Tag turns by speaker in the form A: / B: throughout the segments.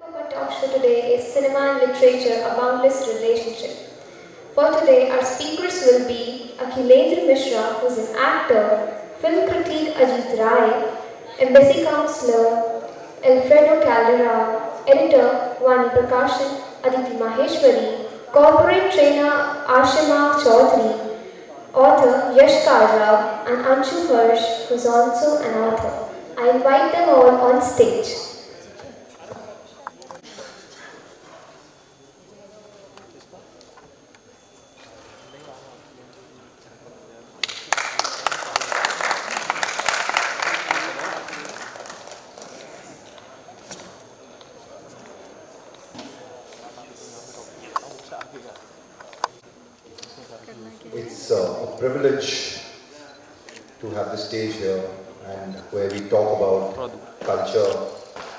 A: Our talk show today is Cinema and Literature, a Boundless Relationship. For today, our speakers will be Akhilendra Mishra, who is an actor, film critic Ajit Rai, embassy counselor Alfredo Caldera, editor Vani Prakashan, Aditi Maheshwari, corporate trainer Ashima Chaudhary, author Yash Karrav, and Anshu Harsh, who is also an author. I invite them all on stage.
B: It's a privilege to have the stage here and where we talk about culture,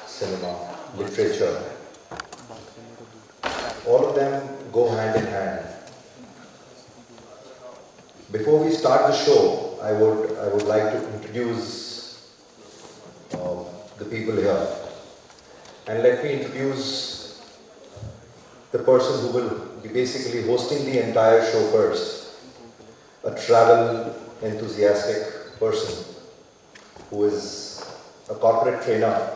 B: cinema, literature. All of them go hand in hand. Before we start the show, I would like to introduce the people here. And let me introduce the person who will be basically hosting the entire show first. A travel enthusiastic person who is a corporate trainer,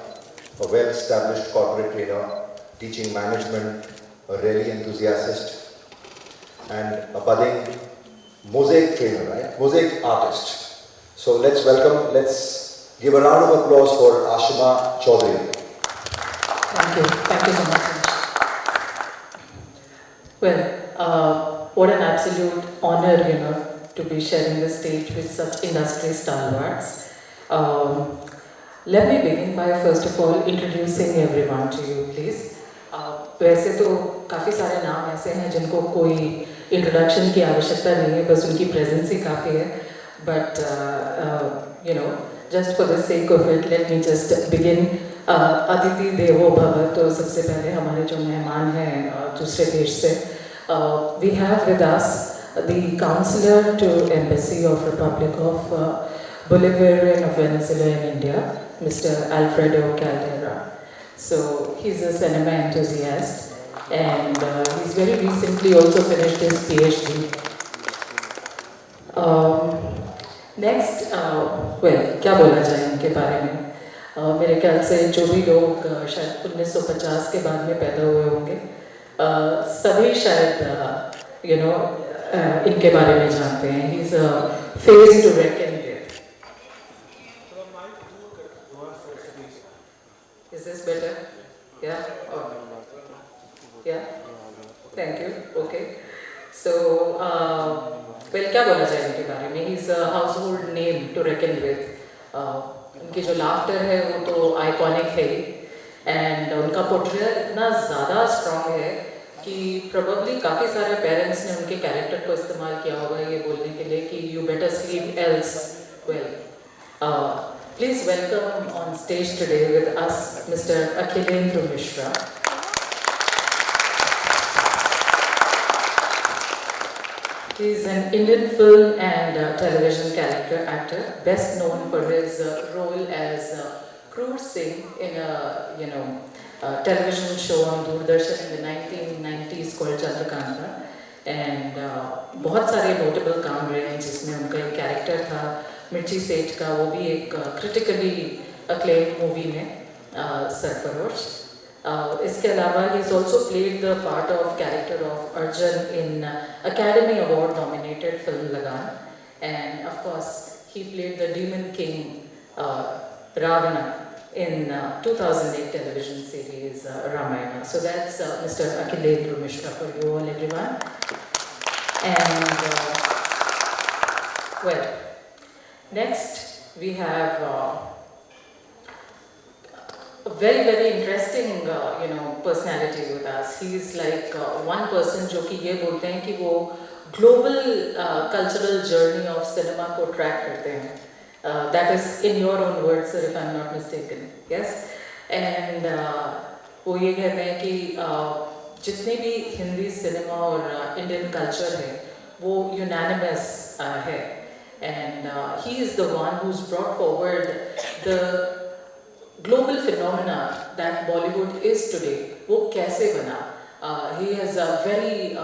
B: a well-established corporate trainer, teaching management, a rally enthusiast, and a budding mosaic trainer, right? Mosaic artist. So let's give a round of applause for Ashima Chaudhary.
C: Thank you so much. Well, what an absolute honor, to be sharing the stage with such industry stalwarts. Let me begin by first of all introducing everyone to you, please. वैसे तो काफ़ी सारे नाम ऐसे हैं जिनको कोई introduction की आवश्यकता नहीं है, बस उनकी प्रेजेंस ही काफ़ी है. But just for the sake of it, let me just begin. अतिथि देवो भव. तो सबसे पहले हमारे जो मेहमान हैं दूसरे देश से, we have with us the Counselor to Embassy of Republic of Bolivarian of Venezuela in India, Mr. Alfredo Caldera. So he's a cinema enthusiast, and he's very recently also finished his PhD. Next, क्या बोला जाए इनके बारे में? मेरे ख्याल से जो भी लोग शायद 1950 के बाद में पैदा हुए होंगे, सभी शायद इनके बारे में जानते हैं. He's a face to reckon with. Is this better? Yeah? Oh. Yeah? Thank you. Okay. So, क्या बोला जाए इनके बारे में? He's a household name to reckon with. उनकी जो लाफ्टर है वो तो आइकॉनिक है ही, एंड उनका पोर्ट्रेयल इतना ज़्यादा स्ट्रॉन्ग है कि प्रोबेबली काफ़ी सारे पेरेंट्स ने उनके कैरेक्टर को इस्तेमाल किया होगा ये बोलने के लिए कि you better sleep else. Well, please welcome on stage today with us mister Akhilendra Mishra. He is an Indian film and television character actor, best known for his role as Kroor Singh in a television show on Doordarshan in the 1990s called Chandrakanta. And बहुत सारे notable काम रहे हैं जिसमें उनका एक character था मिर्ची सेठ का, वो भी एक critically acclaimed movie में सरफरोश. इसके अलावा he's also played the part of character of Arjun in Academy Award nominated film Lagan, and of course he played the Demon King Ravana in 2008 television series Ramayana. So that's Mr. Akhilendra Mishra for you all, everyone. And next we have a very, very interesting personality with us. He is like one person जो कि ये बोलते हैं कि वो global cultural journey of cinema को track करते हैं. That is in your own words, sir, if I'm not mistaken. Yes? And वो ये कहते हैं कि जितने भी हिंदी सिनेमा और इंडियन कल्चर है वो unanimous है. And he is the one who's brought forward the global phenomenon phenomena that Bollywood is today, वो कैसे बना? He has written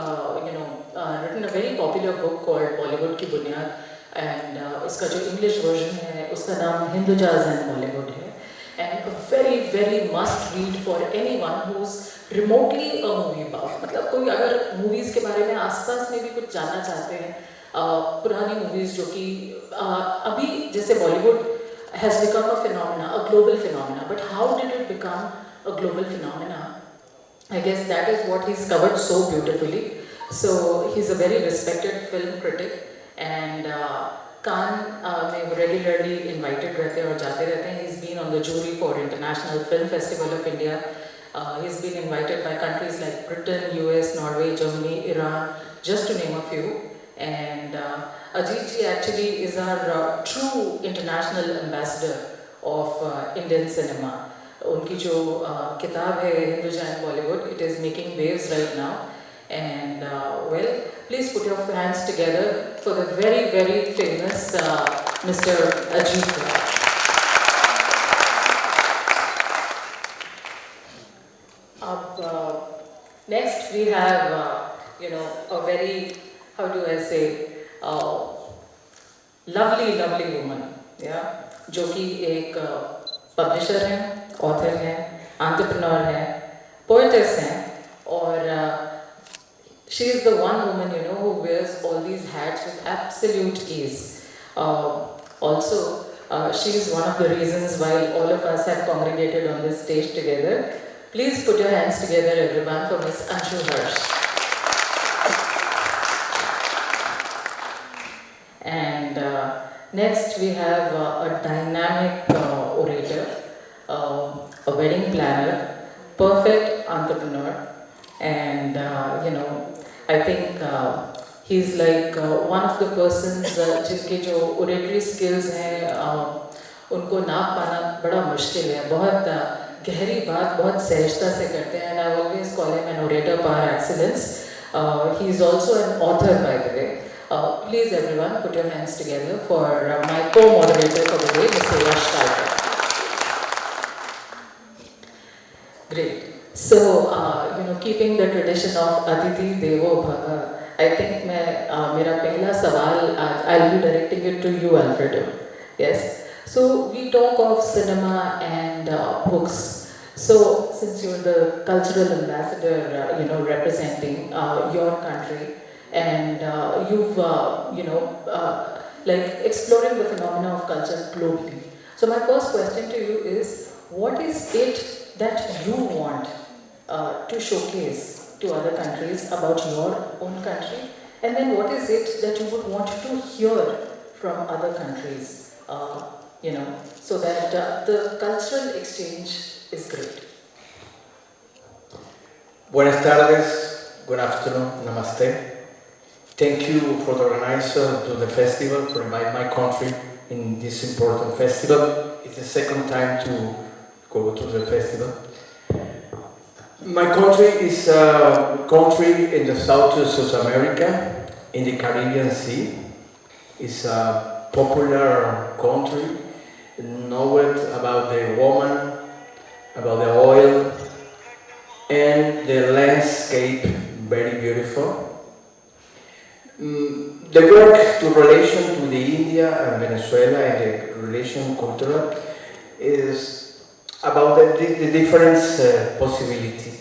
C: a very popular book called Bollywood की बुनियाद, and उसका जो English version है उसका नाम Hindujas and Bollywood है, and a very very must read for anyone who's remotely a movie buff. मतलब कोई अगर movies के बारे में आसपास में भी कुछ जानना चाहते हैं, पुरानी movies जो कि अभी जैसे Bollywood has become a phenomena, a global phenomena, but how did it become a global phenomena? I guess that is what he's covered so beautifully. So he's a very respected film critic, and Cannes में वो regularly invited रहते हैं और जाते रहते हैं. He's been on the jury for International Film Festival of India. He's been invited by countries like Britain, US, Norway, Germany, Iran, just to name a few. And Ajit ji actually is our true international ambassador of Indian cinema. उनकी जो किताब है Hinduja and Bollywood, it is making waves right now. And well, please put your hands together for the very very famous Mr. Ajit Rai. Next we have a very, how do I say, lovely woman, yeah, जो कि एक publisher है, author है, entrepreneur है, poetess है, और she is the one woman who wears all these hats with absolute ease. Also, she is one of the reasons why all of us have congregated on this stage together. Please put your hands together, everyone, for Ms. Anshu Harsh. And next we have a dynamic orator, a wedding planner, perfect entrepreneur, and I think he's like one of the persons जिनके जो oratory skills हैं उनको नाप पाना बड़ा मुश्किल है, बहुत गहरी बात बहुत सहजता से करते हैं, and I always call him an orator par excellence. He is also an author, by the way. Please everyone put your hands together for my co-moderator for the day, Mr. Yash Kalkar. Great. So, keeping the tradition of Aditi Devo Bhava, I think मेरा पहला सवाल I'll be directing it to you, Alfredo. Yes. So we talk of cinema and books. So since you're the cultural ambassador, representing your country, and you've like exploring the phenomena of culture globally. So my first question to you is, what is it that you want to showcase to other countries about your own country, and then what is it that you would want to hear from other countries, so that the cultural exchange is great.
D: Buenas tardes, good afternoon, namaste. Thank you for the organizer to the festival, for inviting my country in this important festival. It's the second time to go to the festival. My country is a country in the south of South America, in the Caribbean Sea. It's a popular country, know it about the woman, about the oil, and the landscape, very beautiful. The work to relation to the India and Venezuela and the relation cultural is about the different possibility.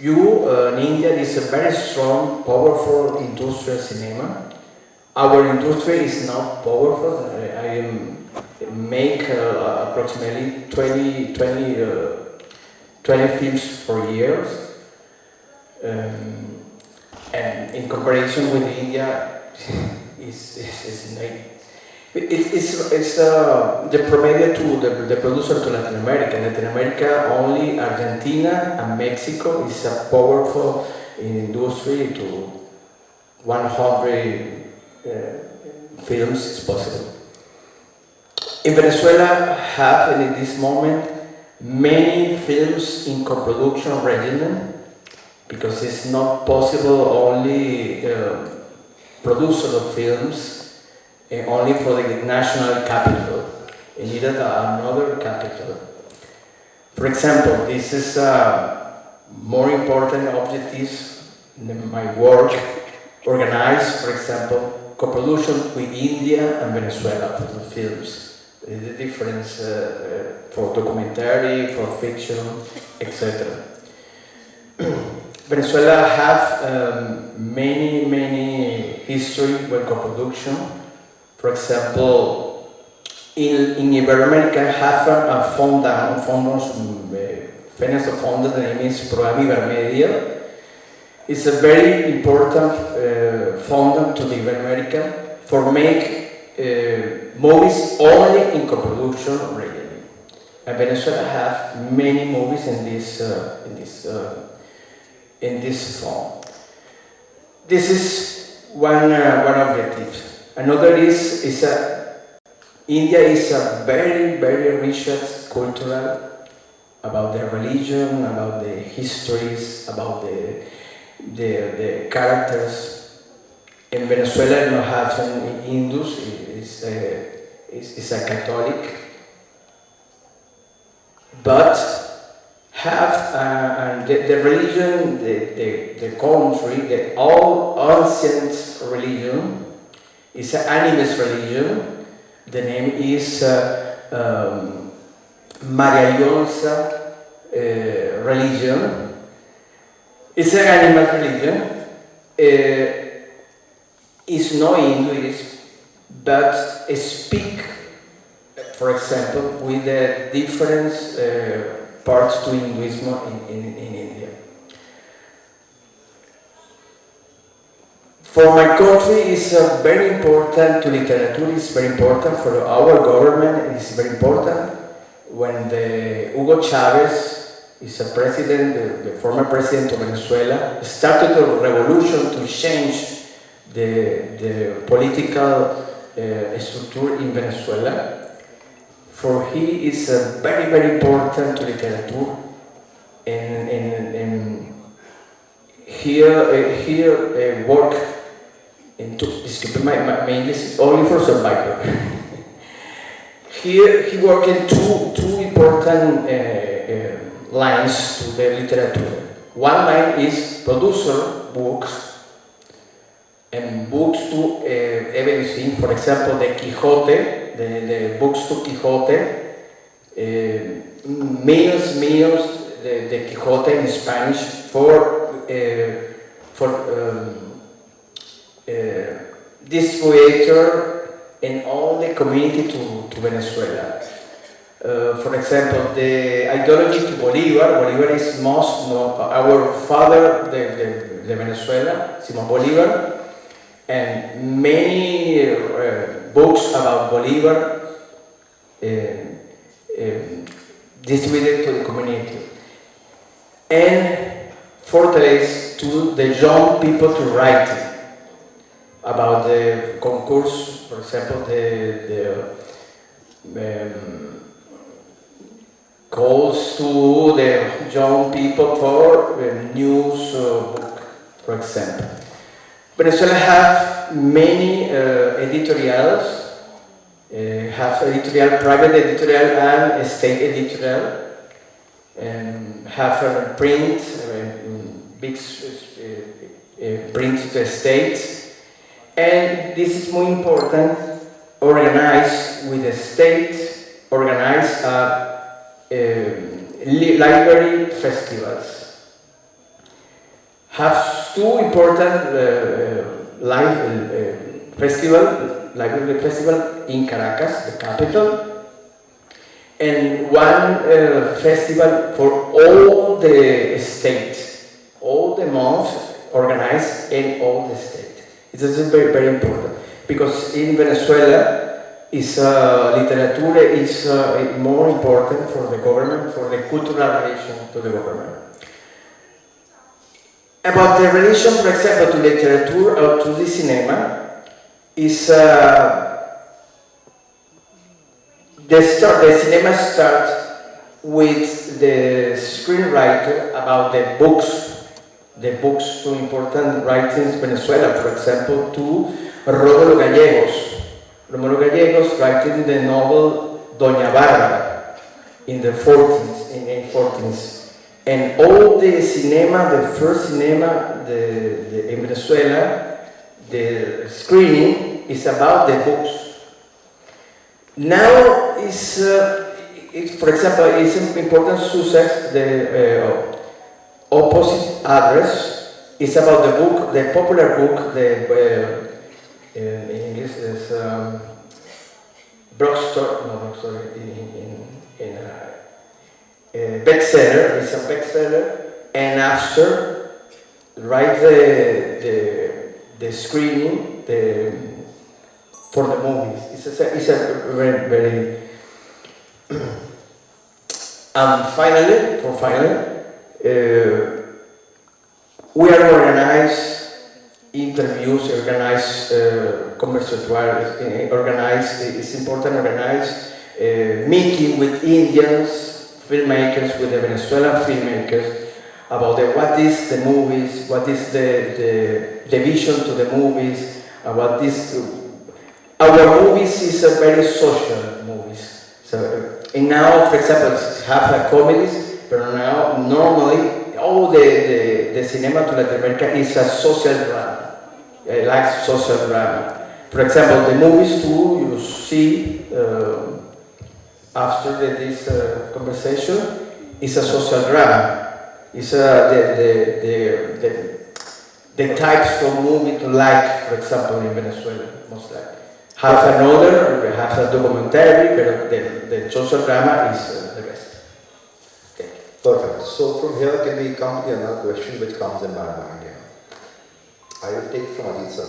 D: You in India is a very strong, powerful industrial cinema. Our industry is not powerful. I make approximately 20 films per year. And in comparison with India, it's the promedio to the producer to Latin America. Latin America, only Argentina and Mexico is a powerful industry to 100 films is possible. In Venezuela, have in this moment many films in co-production regimen, because it's not possible only producer of films only for the national capital. It needed another capital. For example, this is more important objectives in my work, organize, for example, co-production with India and Venezuela for the films. The difference for documentary, for fiction, etc. Venezuela have many history with co-production. For example, in Iberoamérica have a fondos, the name is Programa Ibermedia. It's a very important fund to the Iberoamérica for make movies only in co-production really. And Venezuela have many movies in this fund. This is one objective. Another is India is a very rich cultural about their religion, about the histories, about the characters. In Venezuela, you have some Hindus. Is a Catholic, but have the religion, the country, the all ancient religion is an animist religion. The name is Maria Llosa religion. It's an animal religion. It's no Hinduism, but speak, for example, with the different parts to Hinduism in India. For my country, it's very important to literature. It's very important for our government. It's very important when Hugo Chavez is a president, the former president of Venezuela, started a revolution to change the political structure in Venezuela. For he is very important to literature, and here work into my English is only for survivor. Here he worked in two important lines to the literature. One line is producer books, and books to everything. For example, the Quixote, the books to Quixote, millions the Quixote in Spanish for distributor in all the community to Venezuela. For example, the ideology to Bolívar is most our father, the Venezuela, Simón Bolívar, and many books about Bolívar distributed to the community. And fortalece to the young people to write about the concourse, for example, the calls to the young people for news book, for example. Venezuela have many editorials, have editorial, private editorial and state editorial, and have a print, big print to the state. And this is more important, organized with the state, organized library festivals. Have two important library festival in Caracas, the capital, and one festival for all the states, all the months organized in all the states. It is very important because in Venezuela, literature is more important for the government, for the cultural relation to the government. About the relation, for example, to literature or to the cinema, is the cinema starts with the screenwriter about the books to important writings in Venezuela, for example, to Rómulo Gallegos. Rómulo Gallegos writing the novel Doña Bárbara in the 40s in 14th. And all the cinema, the first cinema in Venezuela, the screening is about the books. Now for example, it's an important success, the Opposite Address is about the book, the popular book, in English is bestseller. It's a bestseller, and after write the screening for the movies. It's a very very. And finally, we are organized interviews, organize conversations, it's important organize meeting with Indians filmmakers, with the Venezuelan filmmakers about what is the movies, what is the vision to the movies, what is our movies is a very social movies. So and now, for example, half like comedies, but now normally all the cinema to Latin America is a social drama. Like social drama. For example, the movies too you see after this conversation is a social drama. It's the types of movie to like, for example, in Venezuela, most likely. Have another, have a documentary, but the social drama is the best. Okay.
B: Perfect. So from here, can we come to another question which comes in my mind here? I will take from Ajit sir.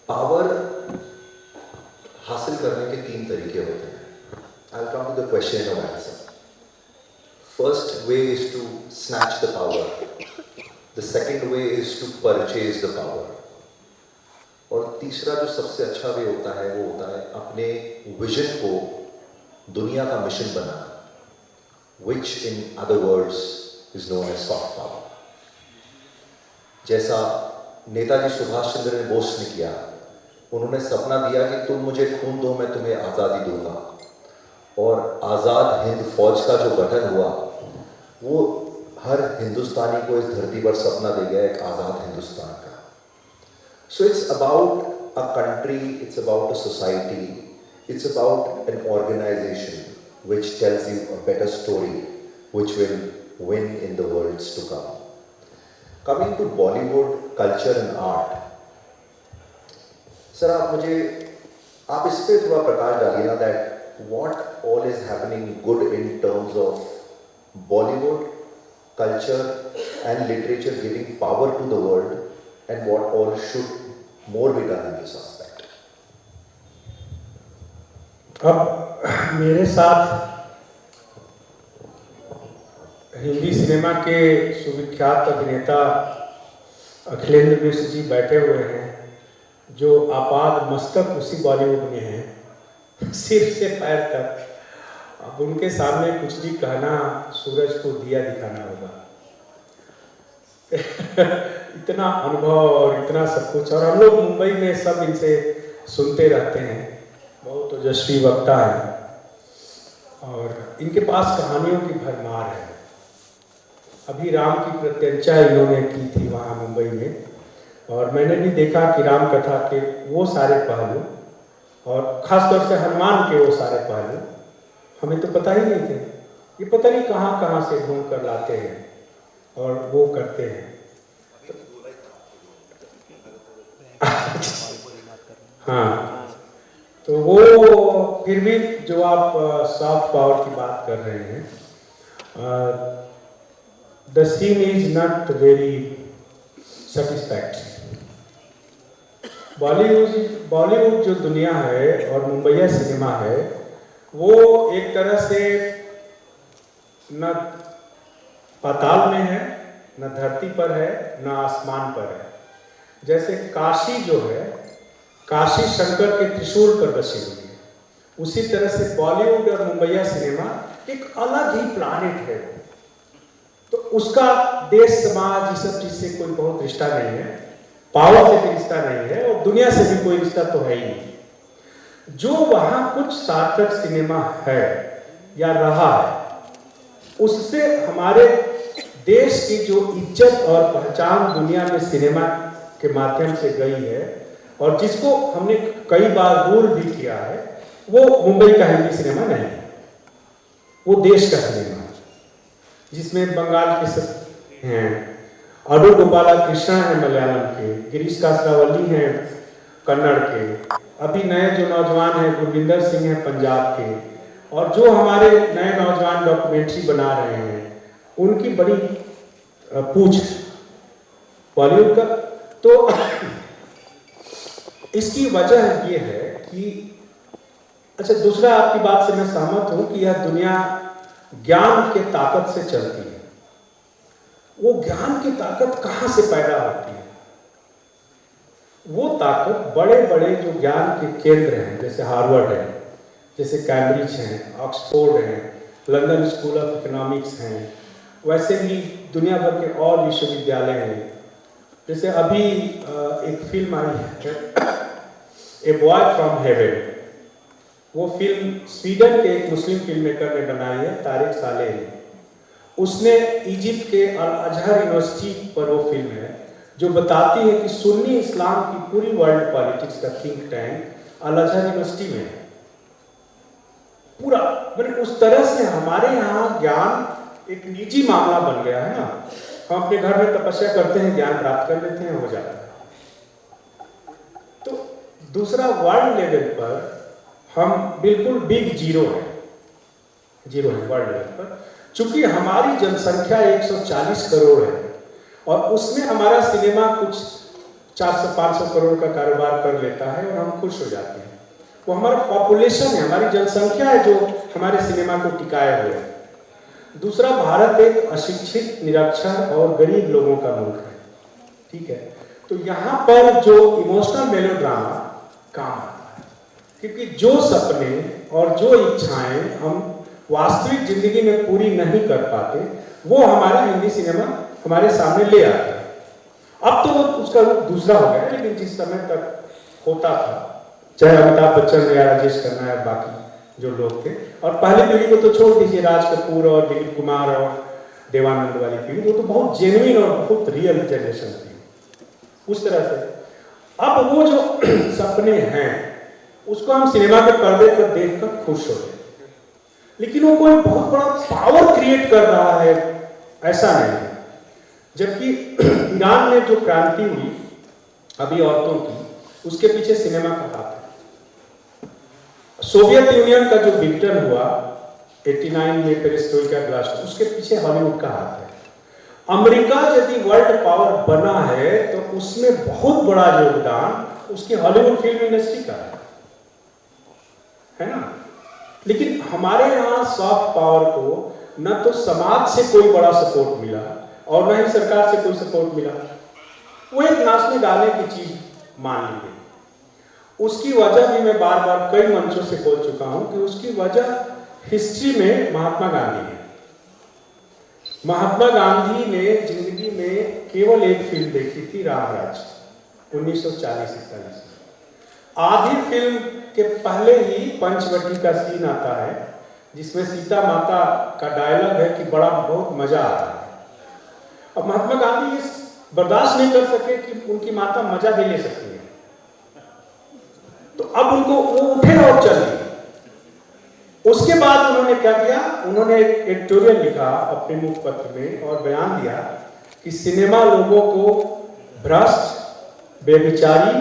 B: Power हासिल करने के 3 तरीके होते हैं. I'll come to the question of answer. First way is to snatch the power. The second way is to purchase the power. और तीसरा जो सबसे अच्छा वे होता है वो होता है अपने विजन को दुनिया का mission banana, which in other words is known as soft power. जैसा नेताजी सुभाष चंद्र बोस ने किया, उन्होंने सपना दिया कि तुम मुझे खून दो मैं तुम्हें आज़ादी दूंगा, और आज़ाद हिंद फौज का जो गठन हुआ वो हर हिंदुस्तानी को इस धरती पर सपना दे गया एक आज़ाद हिंदुस्तान का. So it's about a country, it's about a society, it's about an organization which tells you a better story which will win in the worlds to come. Coming to Bollywood culture and art, sir, आप इस पे थोड़ा प्रकाश डालिए ना, that what all is happening good in terms of Bollywood culture and literature giving power to the world, and what all should more be done in this aspect.
E: अब मेरे साथ Hindi cinema के सुविख्यात अभिनेता अखिलेंद्र मिश्र जी बैठे हुए हैं, जो आपाद मस्तक उसी बॉलीवुड में हैं, सिर से पैर तक. अब उनके सामने कुछ भी कहना सूरज को दिया दिखाना होगा. इतना अनुभव और इतना सब कुछ, और हम लोग मुंबई में सब इनसे सुनते रहते हैं. बहुत ओजस्वी वक्ता है और इनके पास कहानियों की भरमार है. अभी राम की प्रत्यंचा इन्होंने की थी वहाँ मुंबई में, और मैंने भी देखा कि राम कथा के वो सारे पहलू और ख़ासतौर से हनुमान के वो सारे पहलू हमें तो पता ही नहीं थे. ये पता नहीं कहाँ कहाँ से ढूंढ कर लाते हैं और वो करते हैं. हाँ, तो वो फिर भी जो आप सॉफ्ट पावर की बात कर रहे हैं, the scene is not very satisfactory. Bollywood जो दुनिया है और मुंबईया सिनेमा है, वो एक तरह से न पाताल में है, न धरती पर है, न आसमान पर है. जैसे काशी जो है, काशी शंकर के त्रिशूल पर बसी हुई है, उसी तरह से बॉलीवुड और मुंबईया सिनेमा एक अलग ही प्लानिट है. तो उसका देश समाज इस सब चीज से कोई बहुत रिश्ता नहीं है, पावर से भी रिश्ता नहीं है, और दुनिया से भी कोई रिश्ता तो है ही नहीं. जो वहाँ कुछ सार्थक सिनेमा है या रहा है, उससे हमारे देश की जो इज्जत और पहचान दुनिया में सिनेमा के माध्यम से गई है, और जिसको हमने कई बार रूल भी किया है, वो मुंबई का हिंदी सिनेमा नहीं है, वो देश का सिनेमा है, जिसमें बंगाल के सब हैं, अडू गोपाला कृष्णा है मलयालम के, गिरीश कासरावली हैं कन्नड़ के, अभी नए जो नौजवान हैं गुरविंदर सिंह हैं पंजाब के, और जो हमारे नए नौजवान डॉक्यूमेंट्री बना रहे हैं, उनकी बड़ी पूछ बॉलीवुड का। तो इसकी वजह ये है कि अच्छा, दूसरा आपकी बात से मैं सहमत हूं कि यह दुनिया ज्ञान के ताकत से चलती है। वो ज्ञान की ताकत कहां से पैदा होती है? वो ताकत बड़े बड़े जो ज्ञान के केंद्र हैं, जैसे हार्वर्ड है, जैसे कैम्ब्रिज हैं, ऑक्सफोर्ड हैं, लंदन स्कूल ऑफ इकोनॉमिक्स हैं, वैसे ही दुनिया भर के और विश्वविद्यालय हैं। जैसे अभी एक फिल्म आई है ए बॉय फ्रॉम हेवन, वो फिल्म स्वीडन के एक मुस्लिम फिल्म मेकर ने बनाई है, तारिक सालेह ने। उसने इजिप्ट के अल अजहर यूनिवर्सिटी पर वो फिल्म है, जो बताती है कि सुन्नी इस्लाम की पूरी वर्ल्ड पॉलिटिक्स का थिंक टैंक अल अजहर यूनिवर्सिटी में है। पूरा मतलब उस तरह से हमारे यहाँ ज्ञान एक निजी मामला बन गया है ना। हम अपने घर में तपस्या करते हैं, ज्ञान प्राप्त कर लेते हैं, हो जाता है। तो दूसरा, वर्ल्ड लेवल पर हम बिल्कुल बिग जीरो है वर्ल्ड लेवल पर। चूंकि हमारी जनसंख्या 140 करोड़ है और उसमें हमारा सिनेमा कुछ 400-500 करोड़ का कारोबार कर लेता है और हम खुश हो जाते हैं। वो हमारा पॉपुलेशन है, हमारी जनसंख्या है जो हमारे सिनेमा को टिकाए हुए है। दूसरा, भारत एक अशिक्षित, निरक्षर और गरीब लोगों का मुल्क है, ठीक है। तो यहाँ पर जो इमोशनल मेलोड्रामा काम आता है, क्योंकि जो सपने और जो इच्छाएं हम वास्तविक जिंदगी में पूरी नहीं कर पाते, वो हमारा हिंदी सिनेमा हमारे सामने ले आता है। अब तो वो उसका रूप दूसरा हो गया, लेकिन जिस समय तक होता था, चाहे अमिताभ बच्चन या राजेश खन्ना या बाकी जो लोग थे, और पहली पीढ़ी को तो छोड़ दीजिए, राज कपूर और दिलीप कुमार और देवानंद वाली पीढ़ी, वो तो बहुत जेन्युइन और बहुत रियल जनरेशन थी उस तरह से। अब वो जो सपने हैं उसको हम सिनेमा के पर्दे पर देखकर खुश हो रहे, लेकिन वो कोई बहुत बड़ा पावर क्रिएट कर रहा है ऐसा नहीं है। जबकि ईरान में जो क्रांति हुई अभी औरतों की, उसके पीछे सिनेमा का हाथ है। सोवियत यूनियन का जो विघटन हुआ 89 में पेरिस्ट्रोइका ग्लास्ट, उसके पीछे हॉलीवुड का हाथ है। अमेरिका यदि वर्ल्ड पावर बना है तो उसमें बहुत बड़ा योगदान उसकी हॉलीवुड फिल्म इंडस्ट्री का है ना। लेकिन हमारे यहाँ सॉफ्ट पावर को न तो समाज से कोई बड़ा सपोर्ट मिला और न ही सरकार से कोई सपोर्ट मिला। वो एक नाचने गाने की चीज मान ली गई। उसकी वजह भी मैं बार बार कई मंचों से बोल चुका हूं कि उसकी वजह हिस्ट्री में महात्मा गांधी है। महात्मा गांधी ने जिंदगी में केवल एक फिल्म देखी थी, रामराज, 1940-41। आधी फिल्म के पहले ही पंचवटी का सीन आता है जिसमें सीता माता का डायलॉग है कि बड़ा बहुत मजा आ रहा है। अब महात्मा गांधी इस बर्दाश्त नहीं कर सके कि उनकी माता मजा भी ले सकती है, तो अब उनको वो उठे और चले। उसके बाद उन्होंने क्या किया, उन्होंने एक एडिटोरियल लिखा अपने मुखपत्र में और बयान दिया कि सिनेमा लोगों को भ्रष्ट, बेविचारी,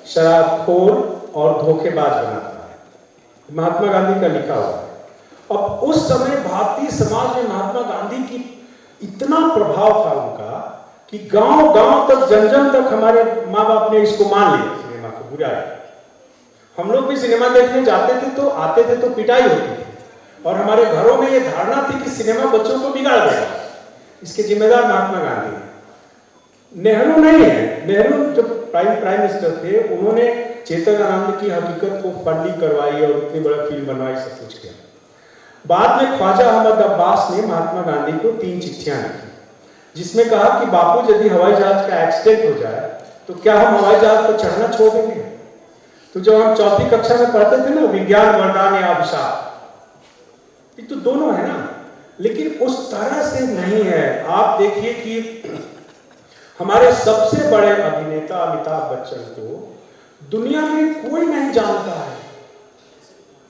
E: शराबखोर और धोखेबाज बनाता है। महात्मा गांधी का लिखा हुआ है। अब उस समय भारतीय समाज में महात्मा गांधी की इतना प्रभाव था उनका कि गांव गांव तक, जन जन तक हमारे माँ बाप ने इसको मान लिया, सिनेमा को बुरा है। हम लोग भी सिनेमा देखने जाते थे तो आते थे तो पिटाई होती थी और हमारे घरों में ये धारणा थी कि सिनेमा बच्चों को बिगाड़ देगा। इसके जिम्मेदार महात्मा गांधी हैं। नेहरू नहीं है। नेहरू जब प्राइम मिनिस्टर थे, उन्होंने चेतन आनंद की हकीकत को फंडिंग करवाई और इतनी बड़ी फिल्म बनवाई, सब कुछ किया। बाद में ख्वाजा अहमद अब्बास ने महात्मा गांधी को 3 चिट्ठियां लिखी जिसमें कहा कि बापू, यदि हवाई जहाज का एक्सीडेंट हो जाए तो क्या हम हवाई जहाज पर चढ़ना छोड़ देंगे? तो जब हम चौथी कक्षा में पढ़ते थे ना, विज्ञान वरदान या अभिशाप, ये तो दोनों है ना, लेकिन उस तरह से नहीं है। आप देखिए कि हमारे सबसे बड़े अभिनेता अमिताभ बच्चन को दुनिया में कोई नहीं जानता है।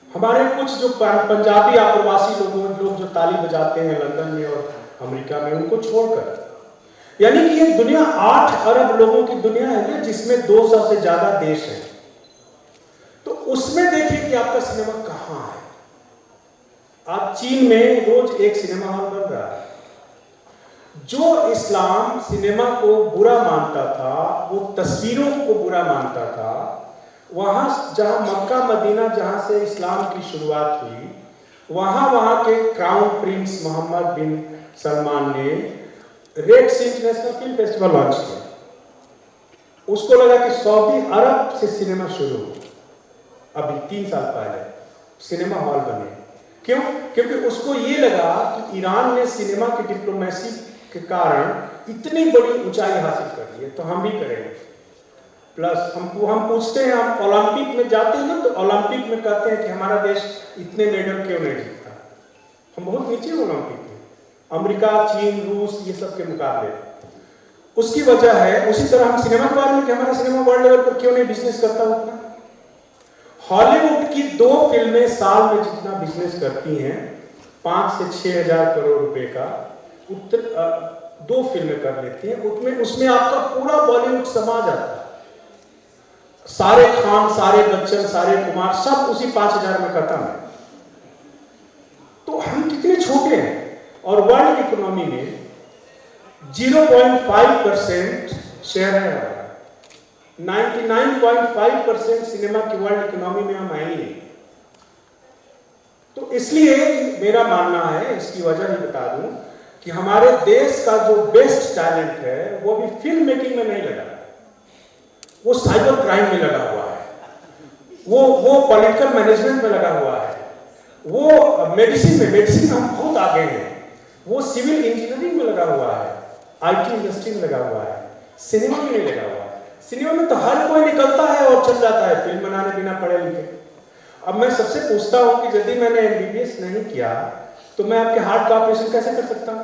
E: हमारे कुछ जो पंजाबी आप्रवासी लोग जो ताली बजाते हैं लंदन में और अमेरिका में, उनको छोड़कर, यानी कि ये दुनिया 8 अरब लोगों की दुनिया है ना, जिसमें 200 से ज्यादा देश हैं। तो उसमें देखिए कि आपका सिनेमा कहां है। आज चीन में रोज एक सिनेमा हॉल बन रहा है। जो इस्लाम सिनेमा को बुरा मानता था, वो तस्वीरों को बुरा मानता था, वहां जहां मक्का मदीना जहां से इस्लाम की शुरुआत हुई, वहां के क्राउन प्रिंस मोहम्मद बिन सलमान ने रेड सी इंटरनेशनल फिल्म फेस्टिवल लॉन्च किया। उसको लगा कि सऊदी अरब से सिनेमा शुरू हो। अभी 3 साल पहले सिनेमा हॉल बने। क्यों? क्योंकि उसको ये लगा कि ईरान ने सिनेमा की डिप्लोमेसी के कारण इतनी बड़ी ऊंचाई हासिल कर ली है, तो हम भी करेंगे। प्लस हम पूछते हैं, हम ओलंपिक में जाते हैं ना, तो ओलंपिक में कहते हैं कि हमारा देश इतने मेडल क्यों नहीं जीतता। हम बहुत नीचे ओलंपिक में, अमेरिका, चीन, रूस, ये सब के मुकाबले। उसकी वजह है, उसी तरह हम सिनेमा के बारे में कि हमारा सिनेमा वर्ल्ड लेवल पर क्यों नहीं बिजनेस करता उतना। हॉलीवुड की 2 फिल्में साल में जितना बिजनेस करती हैं, 5 से 6 हजार करोड़ रुपए का, 2 फिल्में कर लेती हैं, उसमें आपका पूरा बॉलीवुड समाज आता है। सारे खान, सारे बच्चन, सारे कुमार, सब उसी 5,000 में खत्म है। तो हम कितने छोटे हैं। और वर्ल्ड इकोनॉमी में 0.5% शेयर है हमारा। 99.5% सिनेमा की वर्ल्ड इकोनॉमी में हम आए ही नहीं। तो इसलिए मेरा मानना है, इसकी वजह भी बता दूं, कि हमारे देश का जो बेस्ट टैलेंट है वो भी फिल्म मेकिंग में नहीं लगा, वो साइबर क्राइम में लगा हुआ है, वो पॉलिटिकल मैनेजमेंट में लगा हुआ है, वो मेडिसिन में हम बहुत आगे हैं, वो सिविल इंजीनियरिंग में लगा हुआ है, आईटी इंडस्ट्री में लगा हुआ है, सिनेमा में नहीं लगा हुआ है। सिनेमा में तो हर कोई निकलता है और चल जाता है फिल्म बनाने बिना पढ़े लिखे। अब मैं सबसे पूछता हूं कि यदि मैंने एमबीबीएस नहीं किया तो मैं आपके हार्ट का ऑपरेशन कैसे कर सकता हूं?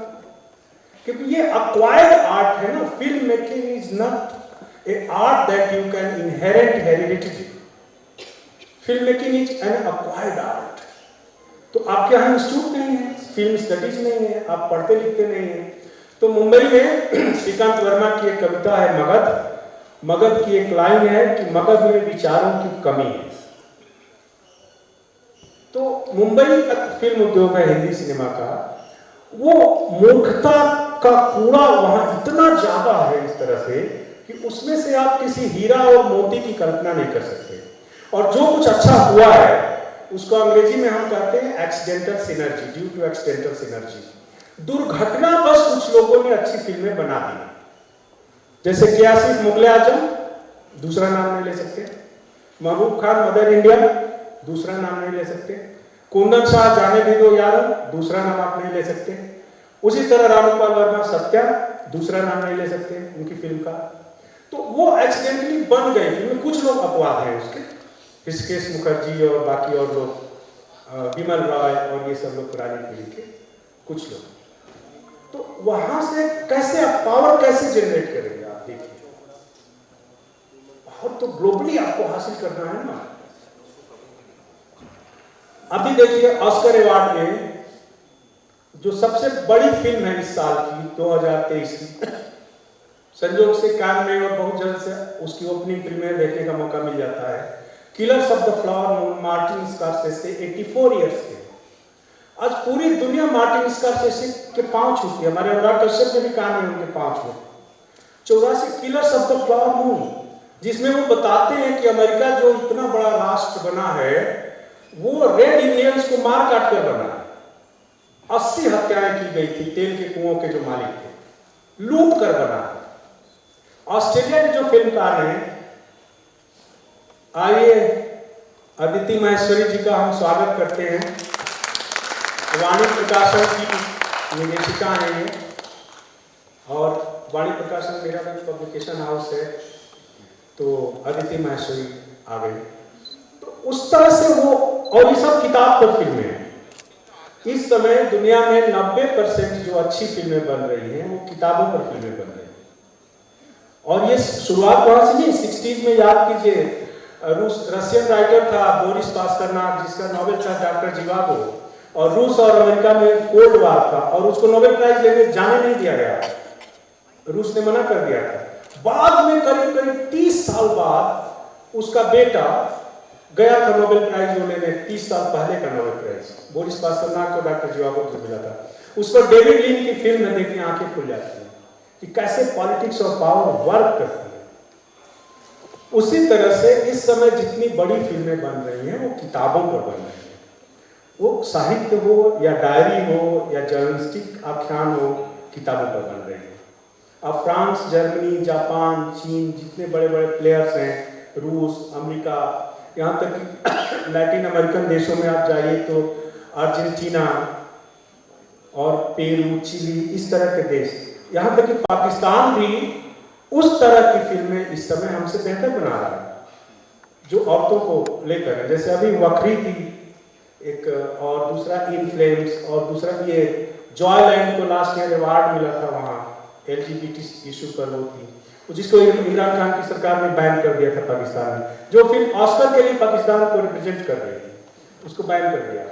E: क्योंकि ये अक्वायर्ड आर्ट है ना। Film making is not a art that you can inherit heredity. Film making is an acquired art. तो आपके यहाँ इंस्टीट्यूट नहीं है, फिल्म स्टडीज नहीं है, आप पढ़ते लिखते नहीं है। तो मुंबई में श्रीकांत वर्मा की एक कविता है मगध। मगध की एक लाइन है कि मगध में विचारों की कमी है। तो मुंबई का फिल्म उद्योग है हिंदी सिनेमा का, वो मूर्खता का कूड़ा वहां इतना ज्यादा है इस तरह से कि उसमें से आप किसी हीरा और मोती की कल्पना नहीं कर सकते। और जो कुछ अच्छा हुआ है उसको अंग्रेजी में हम कहते हैं accidental synergy, due to accidental synergy. दुर्घटनावश कुछ लोगों ने अच्छी फिल्में बना दी। जैसे क्या सिर्फ मुगले आजम, दूसरा नाम नहीं ले सकते। महबूब खान मदर इंडिया, दूसरा नाम नहीं ले सकते। कुंदन शाह जाने भी दो यार, दूसरा नाम आप नहीं ले सकते। उसी तरह रामपाल वर्मा सत्या, दूसरा नाम नहीं ले सकते उनकी फिल्म का। तो वो एक्सीडेंटली बन गई फिल्म। कुछ लोग अपवाद हैं उसके, ऋषिकेश मुखर्जी और बाकी और लोग, विमल रॉय और ये सब लोग पुरानी पीढ़ी के कुछ लोग। तो वहां से कैसे आप पावर कैसे जनरेट करेंगे? आप देखिए, और तो ग्लोबली आपको हासिल करना है ना। अभी देखिए ऑस्कर अवार्ड में जो सबसे बड़ी फिल्म है इस साल की 2023 की, संयोग से कान में और बहुत जल्द से उसकी ओपनिंग प्रीमियर देखने का मौका मिल जाता है, killers of the flower moon, Martin Scorsese, 84 years के। आज पूरी दुनिया मार्टिन स्कॉर्सेसे के पांव छूती है। हमारे अनुराग कश्यप ने भी कहा है उनके पांव छू। 84 killers of the flower moon, जिसमें वो बताते हैं कि अमेरिका जो इतना बड़ा राष्ट्र बना है वो रेड इंडियंस को मार काट कर बना। 80 हत्याएं की गई थी तेल के कुओं के जो मालिक थे, लूट कर बना। ऑस्ट्रेलिया के जो फिल्मकार हैं, आइए अदिति महेश्वरी जी का हम स्वागत करते हैं। वाणी प्रकाशन की निर्देशिका है ये, और वाणी प्रकाशन मेरा भी पब्लिकेशन हाउस है। तो अदिति महेश्वरी आ गई। उस तरह से वो, और ये सब किताब पर फिल्में हैं। इस समय दुनिया में 90% जो अच्छी फिल्में बन रही हैं वो किताबों पर फिल्में बन रही हैं। और ये शुरुआत वहाँ से नहीं, 60s में याद कीजिए, रशियन राइटर था बोरिस पास्टरनाक, जिसका नोबेल था डॉक्टर जीवागो, और रूस और अमेरिका में कोल्ड वार था और उसको नोबेल प्राइज लेने जाने नहीं दिया गया, रूस ने मना कर दिया था। बाद में करीब करीब 30 साल बाद उसका बेटा गया था नोबेल प्राइज लेने, 30 साल पहले का नोबेल प्राइज बोरिस पास्टरनाक को डॉक्टर जीवागो को मिला था। उस पर डेविड लिन की फिल्म में देखिए आंखें खुल जाती हैं कि कैसे पॉलिटिक्स ऑफ पावर वर्क करती है। उसी तरह से इस समय जितनी बड़ी फिल्में बन रही हैं वो किताबों पर बन रही हैं, वो साहित्य हो या डायरी हो या जर्नलिस्टिक आख्यान हो, किताबों पर बन रही है। अब फ्रांस, जर्मनी, जापान, चीन, जितने बड़े बड़े प्लेयर्स हैं, रूस, अमेरिका, यहाँ तक कि लैटिन अमेरिकन देशों में आप जाइए तो अर्जेंटीना और पेरू, चिली, इस तरह के देश, यहाँ तक कि पाकिस्तान भी उस तरह की फिल्में इस समय हमसे बेहतर बना रहा है जो औरतों को लेकर है। जैसे अभी वक्री थी एक, और दूसरा इन फ्लेम्स, और दूसरा ये जॉयलैंड को लास्ट ईयर अवार्ड मिला था, वहाँ LGBT इशू पर वो थी, जिसको इमरान खान की सरकार ने बैन कर दिया था पाकिस्तान में, जो फिल्म ऑस्कर के लिए पाकिस्तान को रिप्रेजेंट कर रही थी, उसको बैन कर दिया।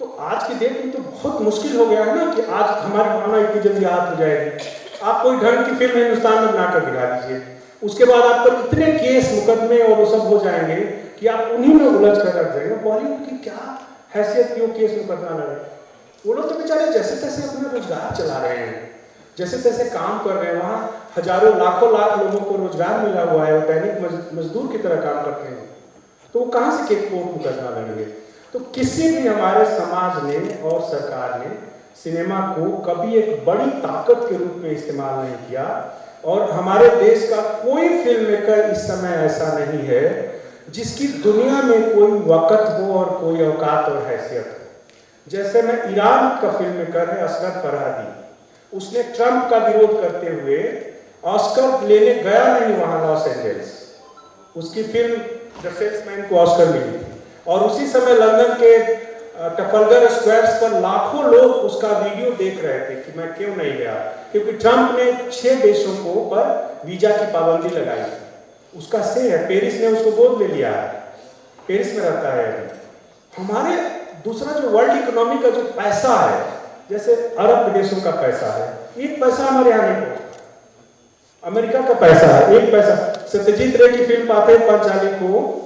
E: तो आज की डेट में तो बहुत मुश्किल हो गया है ना कि आज हमारी भावना इतनी जल्दी हाथ हो जाएगी। आप कोई ढंग की फिल्म हिंदुस्तान में बनाकर दिखा दीजिए, उसके बाद आप पर इतने केस मुकदमे और वो सब हो जाएंगे कि आप उन्हीं में उलझ कर रख जाएंगे। बॉलीवुड की क्या हैसियत क्यों केस मुकदमा लड़े? वो लोग तो बेचारे जैसे तैसे अपना रोजगार चला रहे हैं, जैसे तैसे काम कर रहे हैं। वहाँ हजारों लाखों लाख लोगों को रोजगार मिला हुआ है, वो दैनिक मजदूर की तरह काम करते हैं, तो वो कहाँ से केस मुकदमा लड़ेंगे? तो किसी भी हमारे समाज ने और सरकार ने सिनेमा को कभी एक बड़ी ताकत के रूप में इस्तेमाल नहीं किया, और हमारे देश का कोई फिल्म मेकर इस समय ऐसा नहीं है जिसकी दुनिया में कोई वक़्त हो और कोई औकात और हैसियत हो। जैसे मैं ईरान का फिल्म मेकर है असगद फरहादी, उसने ट्रंप का विरोध करते हुए ऑस्कर लेने गया नहीं वहां लॉस एंजल्स, उसकी फिल्म द सेल्समैन को ऑस्कर मिली थी, और उसी समय लंदन के ट्रफल्गर स्क्वायर्स पर लाखों लोग उसका वीडियो देख रहे थे कि मैं क्यों नहीं गया, क्योंकि ट्रंप ने 6 देशों को पर वीजा की पाबंदी लगाई थी। उसका से है, पेरिस ने उसको गोद ले लिया है, पेरिस में रहता है अभी। हमारे दूसरा जो वर्ल्ड इकोनॉमी का जो पैसा है, जैसे अरब देशों का पैसा है, एक पैसा हमारे यहाँ नहीं पहुंचता। अमेरिका का पैसा है, एक पैसा। सत्यजीत रे की फिल्म पाथेर पंचाली को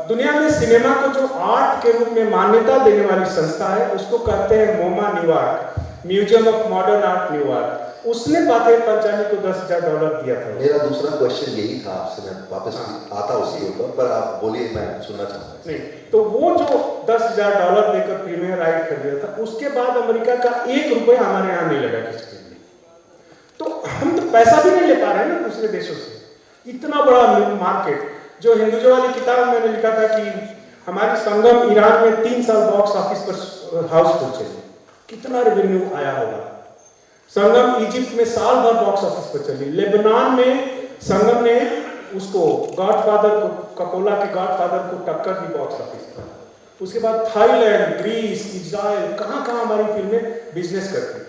E: दुनिया में सिनेमा को जो आर्ट के रूप में मान्यता देने वाली संस्था है उसको कहते हैं MoMA New York, museum of modern art New York. उसने पाथेर पंचाली को $10,000 दिया था।
B: मेरा दूसरा क्वेश्चन यही था आपसे, मैं वापस आता उसके ऊपर, पर आप बोलिए, मैं सुनना चाहूँगा।
E: नहीं, तो वो जो $10,000 देकर प्रीमियर राइट खरीदा था, उसके बाद अमेरिका का 1 रुपया हमारे यहाँ नहीं लगा किसी के लिए। तो हम तो पैसा भी नहीं ले पा रहे हैं ना दूसरे देशों से, इतना बड़ा मार्केट। जो हिंदुजा वाली किताब में मैंने लिखा था कि हमारी संगम ईरान में 3 साल बॉक्स ऑफिस पर हाउसफुल चली, कितना रेवेन्यू आया होगा। संगम इजिप्ट में साल भर बॉक्स ऑफिस पर चली। लेबनान में संगम ने उसको गॉडफादर को, कपोला के गॉडफादर को टक्कर दी बॉक्स ऑफिस पर। उसके बाद थाईलैंड, ग्रीस, इजराइल, कहाँ कहाँ हमारी फिल्में बिजनेस करती थी।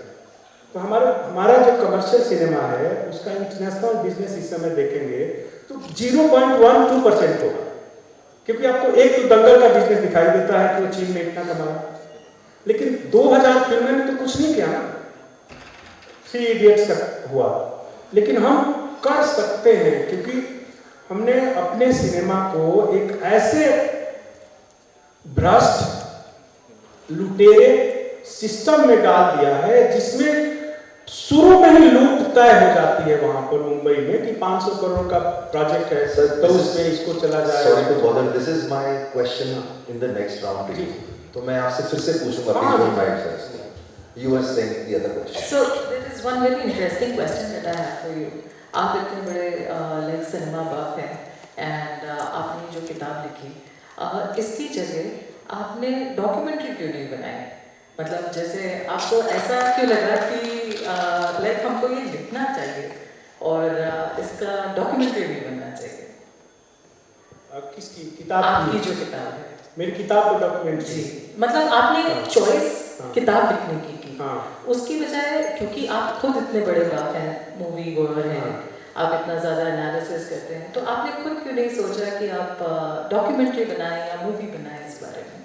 E: तो हमारा जो कमर्शियल सिनेमा है उसका इंटरनेशनल बिजनेस इस समय देखेंगे तो 0.12% होगा, क्योंकि आपको एक तो दंगल का बिजनेस दिखाई देता है कि वो चीन में इतना कमाया, लेकिन 2000 फिल्में ने तो कुछ नहीं किया ना। 3 इडियट्स तक हुआ, लेकिन हम कर सकते हैं क्योंकि हमने अपने सिनेमा को एक ऐसे भ्रष्ट लुटेरे सिस्टम में डाल दिया है जिसमें शुरू में ही लूट तय हो जाती है वहां पर मुंबई में कि 500 करोड़ का प्रोजेक्ट है सर, तो उसमें इसको चला जाए।
B: Sorry to bother, this is my question in the next round to you, तो मैं आपसे फिर से पूछूंगा, please don't mind sir. You were saying the other question.
C: So there is one very interesting question that I have for you. आप इतने बड़े like cinema बफ हैं एंड आपने जो किताब लिखी, इसकी जगह आपने डॉक्यूमेंट्री क्यों नहीं बनाई? मतलब जैसे आपको ऐसा क्यों लगा कि लाइक हमको ये लिखना चाहिए और इसका डॉक्यूमेंट्री भी बनना चाहिए?
E: किसकी किताब
C: आपकी जो किताब है,
E: मेरी किताब को डॉक्यूमेंट्री।
C: जी, मतलब आपने चॉइस
E: हाँ।
C: किताब लिखने की
E: हाँ।
C: उसकी बजाय, क्योंकि आप खुद इतने बड़े बाप हैं, मूवी गोअर हैं,
E: हाँ।
C: आप इतना ज़्यादा एनालिसिस करते हैं, तो आपने खुद क्यों नहीं सोचा कि आप डॉक्यूमेंट्री बनाएं या मूवी बनाएं इस बारे में?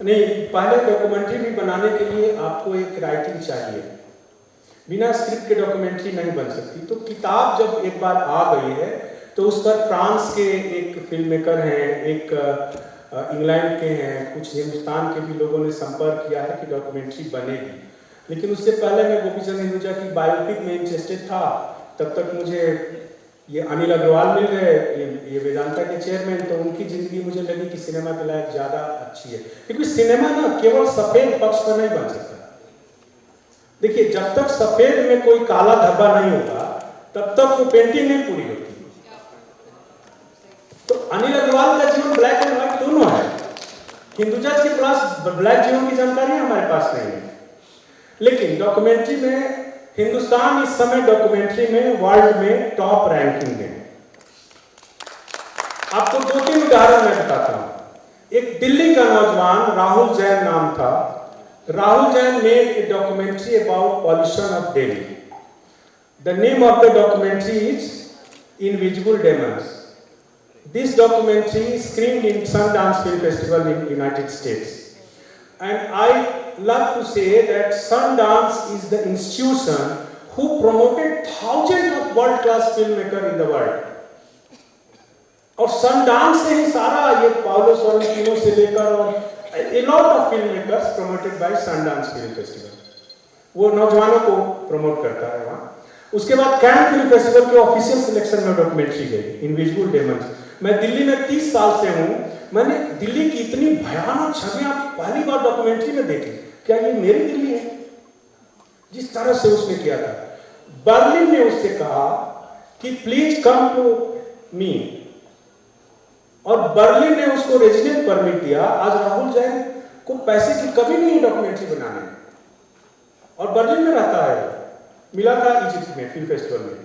E: नहीं, पहले डॉक्यूमेंट्री भी बनाने के लिए आपको एक राइटिंग चाहिए। बिना स्क्रिप्ट के डॉक्यूमेंट्री नहीं बन सकती। तो किताब जब एक बार आ गई है तो उस पर फ्रांस के एक फिल्म मेकर हैं, एक इंग्लैंड के हैं, कुछ हिंदुस्तान के भी लोगों ने संपर्क किया है कि डॉक्यूमेंट्री बनेगी। लेकिन उससे पहले मैं गोपीचंद हिंदुजा की बायोपिक में इंटरेस्टेड था। तब तक मुझे ये अनिल अग्रवाल मिल गए, ये वेदांता के चेयरमैन, तो उनकी जिंदगी मुझे लगी कि सिनेमा के लायक ज़्यादा अच्छी है। क्योंकि सिनेमा ना केवल सफ़ेद पक्ष पर नहीं बन सकता। देखिए, जब तक सफ़ेद में कोई काला धब्बा नहीं होगा तब तक वो पेंटिंग नहीं पूरी होती। तो अनिल अग्रवाल का जीवन ब्लैक एंड व्हाइट दोनों है। हिंदुजा के पास ब्लैक जीवन की जानकारी हमारे पास नहीं है। लेकिन डॉक्यूमेंट्री में हिंदुस्तान इस समय डॉक्यूमेंट्री में वर्ल्ड में टॉप रैंकिंग में। आपको 2-3 उदाहरण मैं बताता हूं। एक दिल्ली का नौजवान राहुल जैन नाम था। Rahul Jain made a documentary about pollution of Delhi. The name of the documentary is invisible Demons. This documentary screened in Sundance Film Festival in United States. And I love to say that Sundance is the institution who promoted thousands of world-class filmmakers in the world. और Sundance से ही सारा ये Paulo सोरेंटिनो से लेकर और a lot of filmmakers promoted by Sundance Film Festival. वो नौजवानों को प्रमोट करता है वहाँ। उसके बाद कैन फिल्म फेस्टिवल के ऑफिशियल सिलेक्शन में डॉक्यूमेंट्री गई, इनविजिबल डेमन्स। मैं दिल्ली में 30 साल से हूँ। मैंने दिल्ली की इतनी भयानक छवियां पहली बार डॉक्यूमेंट्री में देखी। क्या ये मेरी दिल्ली है? जिस तरह से उसने किया था। बर्लिन ने उससे कहा कि प्लीज कम टू मी, और बर्लिन ने उसको रेजिडेंट परमिट दिया। आज राहुल जैन को पैसे की कमी नहीं है डॉक्यूमेंट्री बनाने में, और बर्लिन में रहता है। मिला था इजिप्ट में फिल्म फेस्टिवल में।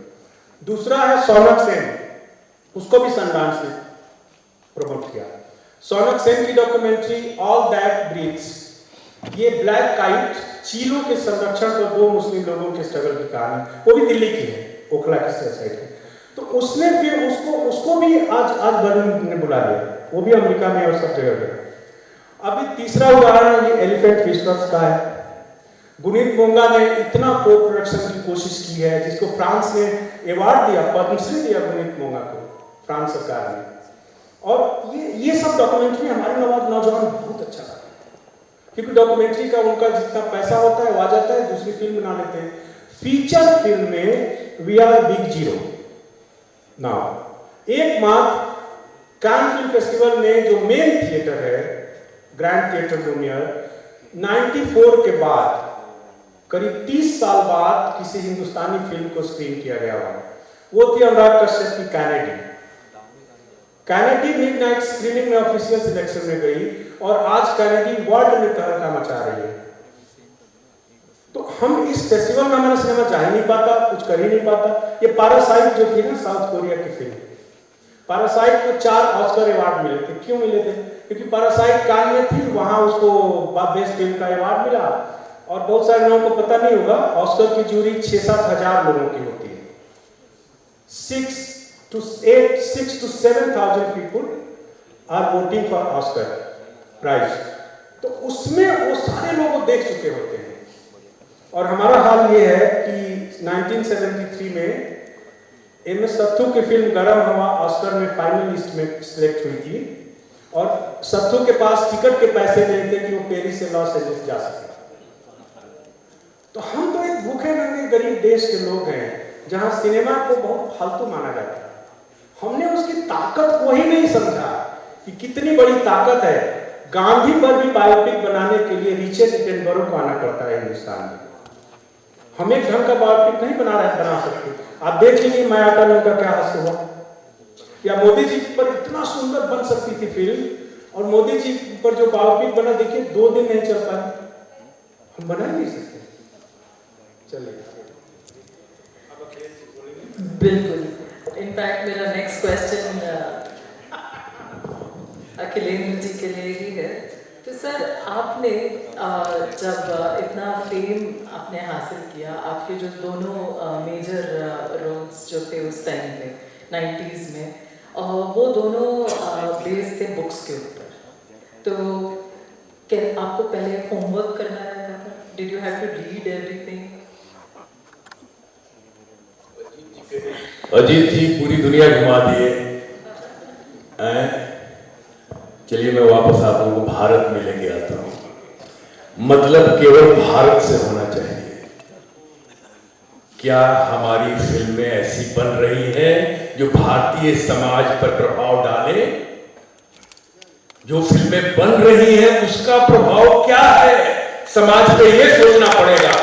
E: दूसरा है सौनक सेन, उसको भी सनडांस ने प्रमोट किया। सौनक सेन की डॉक्यूमेंट्री ऑल दैट ब्रीथ्स, ये ब्लैक काइट चीलों के संरक्षण पर 2 मुस्लिम लोगों के स्ट्रगल की कहानी, वो भी दिल्ली की है, ओखला की साइड की। तो उसने फिर उसको भी आज बर्लिन ने बुला लिया, वो भी अमेरिका में और सब जगह पे। अभी तीसरा उदाहरण ये एलिफेंट विश्वास का है। गुनीत मोंगा ने इतना को प्रोडक्शन की कोशिश की है, जिसको फ्रांस ने अवार्ड दिया, पद्मश्री दिया गुनीत मोंगा को, फ्रांस सरकार ने। और ये सब डॉक्यूमेंट्री हमारे नौजवान बहुत अच्छा लगता है, क्योंकि डॉक्यूमेंट्री का उनका जितना पैसा होता है वो आ जाता है, दूसरी फिल्म बना लेते हैं। फीचर फिल्म में we are big zero now. एकमात्र कान फिल्म फेस्टिवल में जो मेन थिएटर है, ग्रैंड थिएटर लुमियर, 94 के बाद करीब 30 साल बाद किसी हिंदुस्तानी फिल्म को स्क्रीन किया गया हुआ, वो थी अनुराग कश्यप की कैनेडी। कैनेडी मिडनाइट स्क्रीनिंग में ऑफिशियल सिलेक्शन में गई, और आज कैनेडी वर्ल्ड में तहलका मचा रही है। तो हम इस फेस्टिवल में हमारा सिनेमा जा ही नहीं पाता, कुछ कर ही नहीं पाता। ये पैरासाइट जो थी ना, साउथ कोरिया की फिल्म, पैरासाइट को 4 ऑस्कर अवार्ड मिले थे। क्यों मिले थे? क्योंकि पैरासाइट कान में थी, वहां उसको बेस्ट फिल्म का अवार्ड मिला। और बहुत सारे लोगों को पता नहीं होगा, ऑस्कर की जूरी 6-7 हजार लोगों की होती है। 6 to 7,000 people are voting for Oscar prize. तो उसमें वो सारे लोग देख चुके होते हैं। और हमारा हाल ये है कि 1973 में MS सत्थू की फिल्म गरम हवा ऑस्कर में फाइनल लिस्ट में सिलेक्ट हुई थी, और सत्थू के पास टिकट के पैसे नहीं थे कि वो पेरिस से लॉस एंजलिस जा सके। तो हम तो एक भूखे नंगे गरीब देश के लोग हैं, जहां सिनेमा को बहुत फालतू माना जाता है। हमने उसकी ताकत को ही नहीं समझा कि कितनी बड़ी ताकत है। गांधी पर भी बायोपिक बनाने के लिए रिचर्ड एटनबरो को आना पड़ता है हिंदुस्तान में। हम एक ढंग का बायोपिक नहीं बना सकते। आप देख लीजिए माया अटल का क्या हास्य हुआ, या मोदी जी पर इतना सुंदर बन सकती थी फिल्म, और मोदी जी पर जो बायोपिक बना, देखिए 2 दिन नहीं चल पाए। हम बना ही नहीं सकते। चलिए
C: बिल्कुल। इनफैक्ट मेरा नेक्स्ट क्वेश्चन अखिलेंद्र जी के लिए ही है। तो सर आपने जब इतना फेम आपने हासिल किया, आपके जो दोनों मेजर रोल्स जो थे उस टाइम पे 90s में, वो दोनों बेस्ड थे बुक्स के ऊपर, तो क्या आपको पहले होमवर्क करना रहता था? Did you have to read everything?
E: Ajit ji पूरी दुनिया घुमा दिए। चलिए मैं वापस आप लोगों को भारत में लेके आता हूँ। मतलब केवल भारत से होना चाहिए। क्या हमारी फिल्में ऐसी बन रही हैं जो भारतीय समाज पर प्रभाव डाले? जो फिल्में बन रही हैं उसका प्रभाव क्या है समाज पे, ये सोचना पड़ेगा।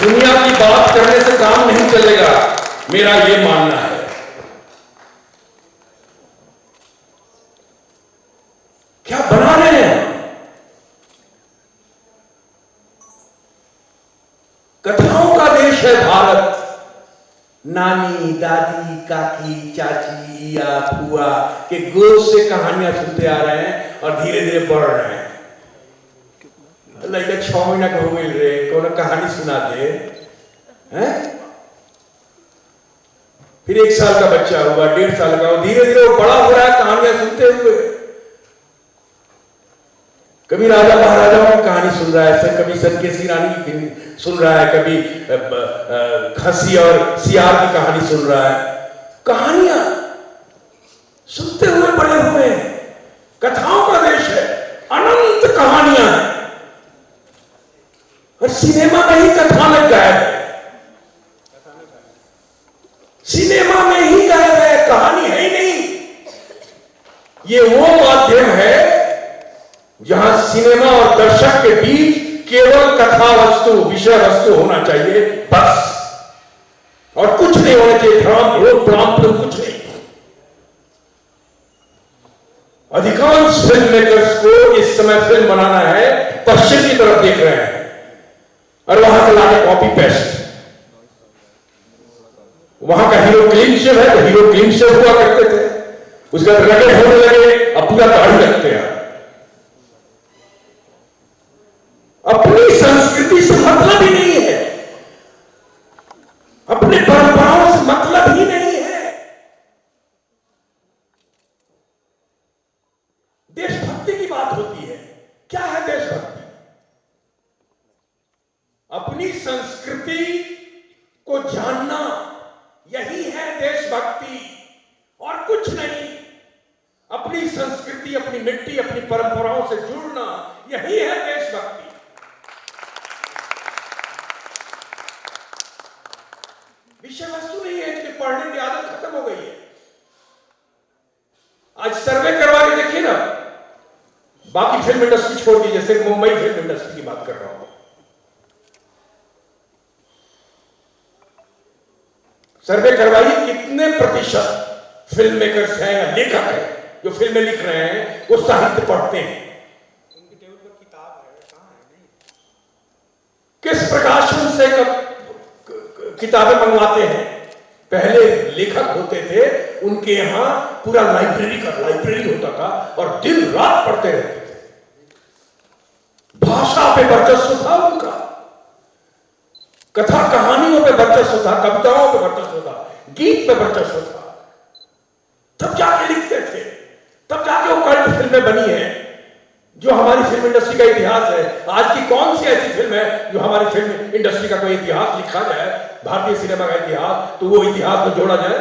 E: दुनिया की बात करने से काम नहीं चलेगा, मेरा ये मानना है। क्या बना रहे हैं? कथाओं का देश है भारत। नानी, दादी, काकी, चाची या फुआ के गोद से कहानियां सुनते आ रहे हैं और धीरे धीरे बढ़ रहे हैं। लड़का 6 महीना का हो गई रे, कौन कहानी सुना दे हैं? फिर 1 साल का बच्चा हुआ, 1.5 साल का, धीरे धीरे वो बड़ा हो रहा है कहानियां सुनते हुए। कभी राजा महाराजाओं की कहानी सुन रहा है, कभी सतकेसी रानी की सुन रहा है, कभी खसी और सियार की कहानी सुन रहा है। कहानियां सुनते हुए बड़े हुए हैं। कथाओं का देश है, अनंत कहानियां हैं और सिनेमा में ही कथानक गायब है। सिनेमा में ही गायब है, कहानी है ही नहीं। ये वो माध्यम है जहां सिनेमा और दर्शक के बीच केवल कथा वस्तु, विषय वस्तु होना चाहिए बस, और कुछ नहीं होना चाहिए, ड्राम कुछ नहीं। अधिकांश फिल्म मेकर्स को इस समय फिल्म बनाना है, पश्चिम की तरफ देख रहे हैं और वहां से लाके कॉपी पेस्ट। वहां का हीरो क्लीन शेव है तो हीरो क्लीन शेव हुआ करते थे, उसके बाद रगड़े होने लगे, अब पूरा दाढ़ी रखते हैं। अपनी संस्कृति से मतलब ही नहीं है, अपने परंपराओं से मतलब ही नहीं है। देशभक्ति की बात होती है, क्या है देशभक्ति? अपनी संस्कृति को जानना, यही है देशभक्ति और कुछ नहीं। अपनी संस्कृति, अपनी मिट्टी, अपनी परंपराओं से जुड़ना, यही है देशभक्ति। विषय वस्तु नहीं है, इसलिए पढ़ने की आदत खत्म हो गई है। आज सर्वे करवा के देखिए ना, बाकी फिल्म इंडस्ट्री छोड़ दी, जैसे मुंबई फिल्म इंडस्ट्री की बात कर रहा हूं। सर्वे करवाइए कितने प्रतिशत फिल्म मेकर्स हैं या लेखक हैं जो फिल्में लिख रहे हैं वो साहित्य पढ़ते हैं। उनकी टेबल पर किताब है, कहां है? नहीं। किस प्रकाशन से किताबें मंगवाते हैं? पहले लेखक होते थे, उनके यहां पूरा लाइब्रेरी होता था और दिन रात पढ़ते रहते थे। भाषा पे वर्चस्व था उनका, कथा कहानियों पे वर्चस्व था, कविताओं पे वर्चस्व था, गीत पे वर्चस्व था। तब जाके लिखते थे, तब जाके वो कल्ट फिल्में बनी हैं जो हमारी फिल्म इंडस्ट्री का इतिहास है। आज की कौन सी ऐसी फिल्म है जो हमारी फिल्म इंडस्ट्री का कोई इतिहास लिखा जाए, भारतीय सिनेमा का इतिहास, तो वो इतिहास में जोड़ा जाए?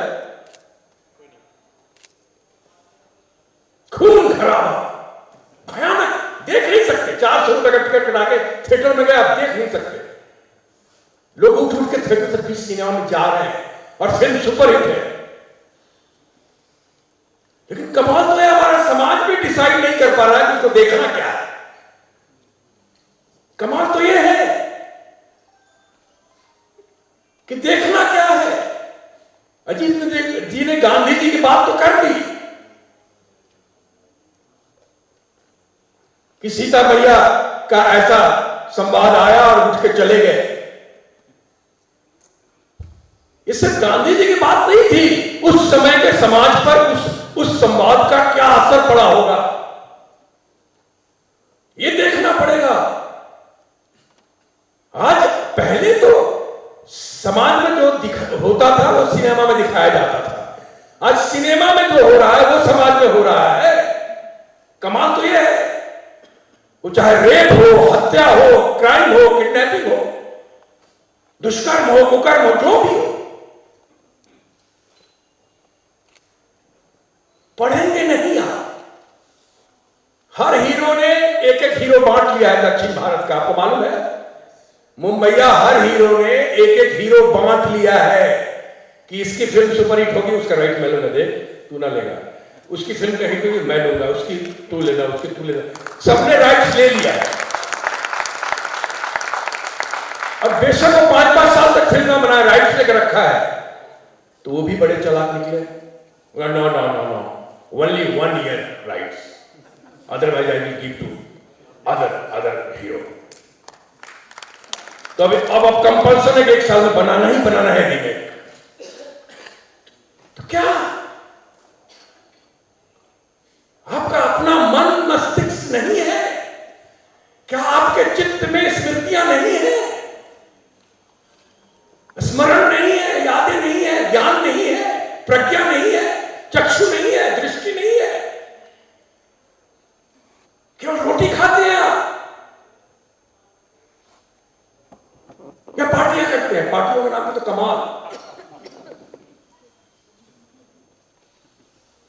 E: खून खराबा, भयानक, देख नहीं सकते। 400 रुपए का टिकट कटा के थिएटर में गए, आप देख नहीं सकते। लोग उठ उठ के थिएटर से 20 सिनेमा में जा रहे हैं और फिल्म सुपरहिट है। लेकिन कमाल तो है, हमारा समाज भी डिसाइड नहीं कर पा रहा है कि उसको देखना क्या है। कमाल तो यह है कि देखना क्या है। अजीत जी ने गांधी जी की बात तो कर दी कि सीता मैया का ऐसा संवाद आया और उठ के चले गए। ये सिर्फ गांधी जी की बात नहीं थी, उस समय के समाज पर, उस संवाद का क्या असर पड़ा होगा, ये देखना पड़ेगा। आज पहले तो समाज में जो होता था वो सिनेमा में दिखाया जाता था, आज सिनेमा में जो हो रहा है वो समाज में हो रहा है। कमाल तो ये है, वो चाहे रेप हो, हत्या हो, क्राइम हो, किडनैपिंग हो, दुष्कर्म हो, कुकर्म हो, जो भी हो, पढ़ेंगे नहीं आप। हर हीरो ने एक एक हीरो बांट लिया है दक्षिण भारत का, आपको मालूम है? मुंबईया हर हीरो ने एक एक हीरो बांट लिया है कि इसकी फिल्म सुपरहिट होगी, उसका राइट मैं लूंगा, देख तू ना लेगा, उसकी फिल्म का हिट होगी मैं लूंगा, उसकी तू लेना, उसकी तू लेना, सबने राइट्स ले लिया है। अब बेशक वो 5-5 साल तक फिल्म में बनाए, राइट्स लेकर रखा है, तो वो भी बड़े चालाक निकले। No no no no, only 1 year rights, otherwise I will give to other hero. तो अब कंपल्सन है कि 1 साल में बनाना ही बनाना है रीमेक। तो क्या आपका अपना मन मस्तिष्क नहीं है? क्या आपके चित्त में स्मृतियां नहीं है, स्मरण नहीं है, यादें नहीं है, ज्ञान नहीं है, प्रज्ञा नहीं है, चक्षु नहीं है, दृष्टि नहीं है? केवल रोटी खाते हैं आप या पार्टियां करते हैं? पार्टियों के नाम पे तो कमाल।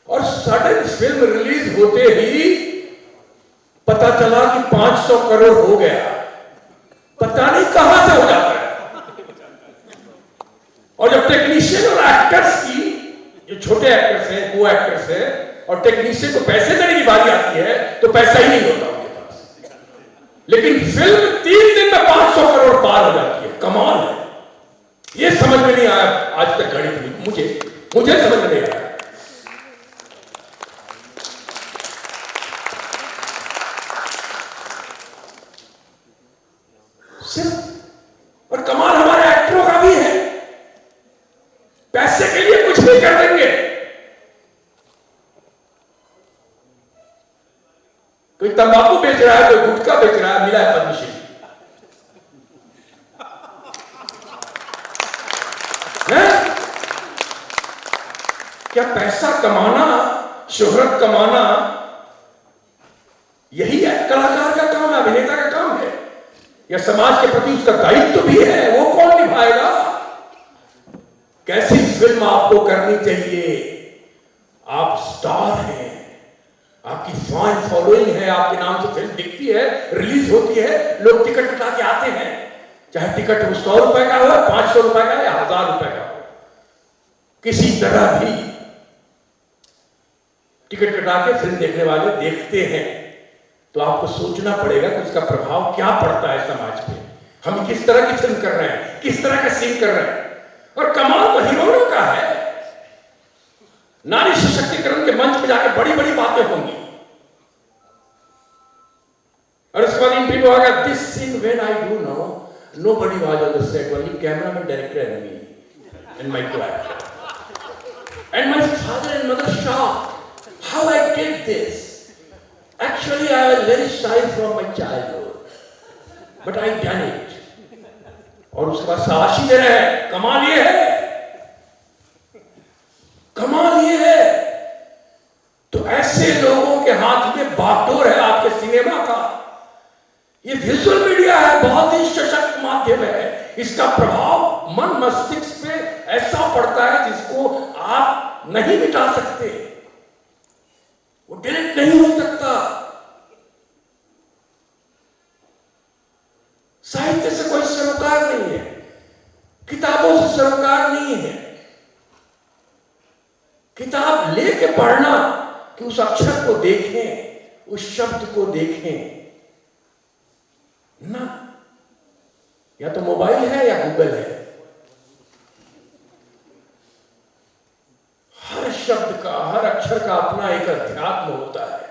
E: और सडन फिल्म रिलीज होते ही पता चला कि 500 करोड़ हो गया, पता नहीं कहां से हो जाता है। और जब टेक्नीशियन और एक्टर्स की, जो छोटे एक्टर्स हैं, को एक्टर्स हैं, और टेक्नीशियन को पैसे देने की बारी आती है तो पैसा ही नहीं होता उनके पास, लेकिन फिल्म 3 दिन में 500 करोड़ पार हो जाती है। कमाल है, ये समझ में नहीं आया आज तक गणित, मुझे समझ में नहीं आया। सिर्फ, और कमाल हमारे एक्टरों का भी है, पैसे के लिए कुछ भी कर देंगे। कोई तंबाकू बेच रहा है, कोई गुटखा बेच रहा है, मिला है पद्मश्री। क्या पैसा कमाना, शोहरत कमाना, यही है कलाकार का काम है, अभिनेता का काम है? या समाज के प्रति उसका दायित्व भी है, वो कौन निभाएगा? कैसी फिल्म आपको करनी चाहिए? आप स्टार हैं, आपकी फैन फॉलोइंग है, आपके नाम से फिल्म दिखती है, रिलीज होती है, लोग टिकट कटा के आते हैं, चाहे टिकट 100 रुपए का हो, 500 रुपए का या 1000 रुपए का हो, किसी तरह भी टिकट कटा के फिल्म देखने वाले देखते हैं। तो आपको सोचना पड़ेगा कि उसका प्रभाव क्या पड़ता है समाज पे, हम किस तरह की फिल्म कर रहे हैं, किस तरह का सीन कर रहे हैं। और कमाल तो हीरोइनों का है, नारी सशक्तिकरण के मंच पे जाकर बड़ी बड़ी बातें होंगी, और उसके बाद इन people आएगा, this scene when I do now, nobody was on the set, only cameraman, director and me and my co-actor. And my father and mother shocked, how I did this. Actually, I was very shy from my childhood, but I done it. और उसके बाद शाबाशी दे रहे हैं। कमाल ये है, कमाल ये है। तो ऐसे लोगों के हाथ में बागडोर है आपके सिनेमा का। ये विजुअल मीडिया है, बहुत ही सशक्त माध्यम है, इसका प्रभाव मन मस्तिष्क पे ऐसा पड़ता है जिसको आप नहीं मिटा सकते, वो डिलीट नहीं हो सकता। साहित्य से कोई सरोकार नहीं है, किताबों से सरोकार नहीं है। किताब लेके पढ़ना कि उस अक्षर को देखें, उस शब्द को देखें ना, या तो मोबाइल है या गूगल है। हर शब्द का, हर अक्षर का अपना एक अध्यात्म होता है।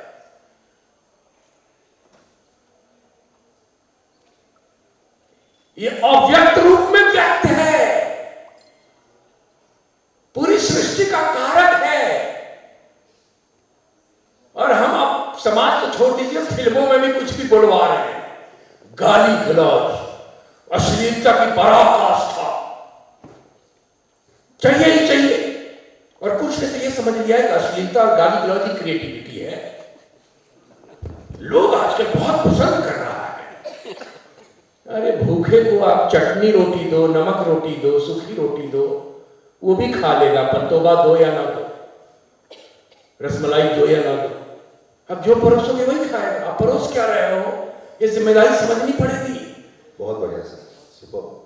E: ये अव्यक्त रूप में व्यक्त है, पूरी सृष्टि का कारक है। लीजिए फिल्मों में भी कुछ भी बुलवा रहे हैं, गाली गलौज, अश्लीलता की पराकाष्ठा चाहिए ही चाहिए। और कुछ ने तो ये समझ लिया है कि अश्लीलता और गाली गलौज की क्रिएटिविटी है, लोग आजकल बहुत पसंद कर रहा है। अरे भूखे को आप चटनी रोटी दो, नमक रोटी दो, सूखी रोटी दो, वो भी खा लेगा, पंतोबा दो या ना दो, रसमलाई दो या ना दो, अब जो परोसोगे वही खाएगा। आप परोस क्या रहे हो, ये जिम्मेदारी समझनी पड़ेगी।
B: बहुत बढ़िया सर, सुपर।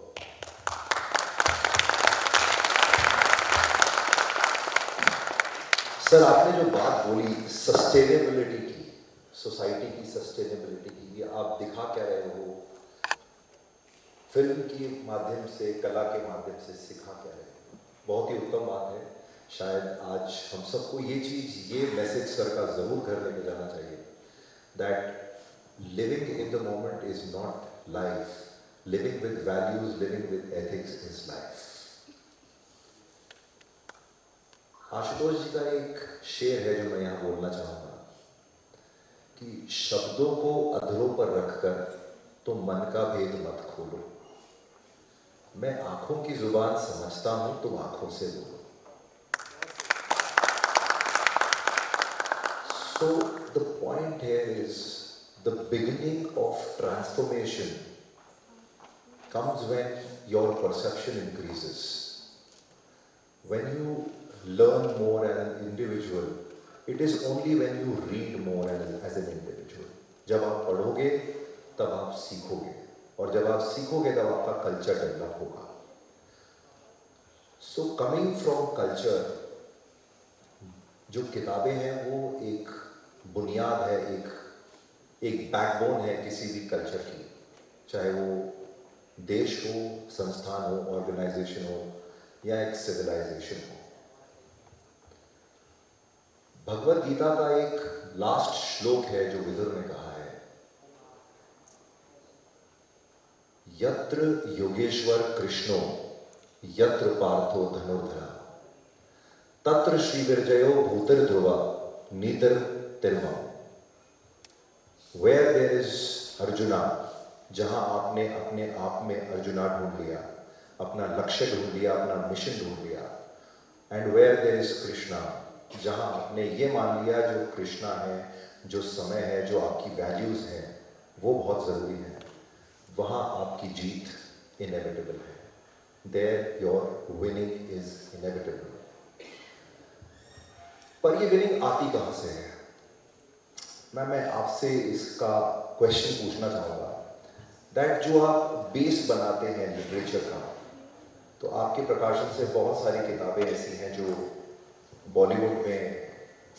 B: सर आपने जो बात बोली सस्टेनेबिलिटी की, सोसाइटी की सस्टेनेबिलिटी की, ये आप दिखा क्या रहे हो, फिल्म के माध्यम से, कला के माध्यम से सिखा क्या रहे हो, बहुत ही उत्तम बात है। शायद आज हम सबको ये चीज़, ये मैसेज सर का ज़रूर घर लेके जाना चाहिए, that living in the moment is not life, living with values, living with ethics is life. Ashutosh ji का एक शेर है जो मैं यहाँ बोलना चाहूँगा कि शब्दों को अधरों पर रखकर तो मन का भेद मत खोलो, मैं आंखों की जुबान समझता हूं, तुम आंखों से बोलो। So the point here is the beginning of transformation comes when your perception increases. When you learn more as an individual, it is only when you read more as an individual. जब आप पढ़ोगे तब आप सीखोगे, और जब आप सीखोगे तब आपका कल्चर डेवलप होगा। सो कमिंग फ्रॉम कल्चर, जो किताबें हैं वो एक बुनियाद है, एक बैकबोन है किसी भी कल्चर की, चाहे वो देश हो, संस्थान हो, ऑर्गेनाइजेशन हो या एक सिविलाइजेशन हो। भगवद गीता का एक लास्ट श्लोक है जो विदुर ने कहा है, यत्र योगेश्वर कृष्णो यत्र पार्थो धनुर्धरा तत्र श्री विरजयो भूतिर्ध्रुवा नीतिर तिर्मा। वेयर देयर इज अर्जुना, जहां आपने अपने आप में अर्जुना ढूंढ लिया, अपना लक्ष्य ढूंढ लिया, अपना मिशन ढूंढ लिया, and where there is Krishna, जहां आपने ये मान लिया जो कृष्णा है, जो समय है, जो आपकी वैल्यूज हैं वो बहुत जरूरी है, वहां आपकी जीत इनेविटेबल है। There your winning is inevitable. पर ये विनिंग आती कहां से है? मैं आपसे इसका क्वेश्चन पूछना चाहूँगा, दैट जो आप बेस बनाते हैं लिटरेचर का, तो आपके प्रकाशन से बहुत सारी किताबें ऐसी हैं जो बॉलीवुड में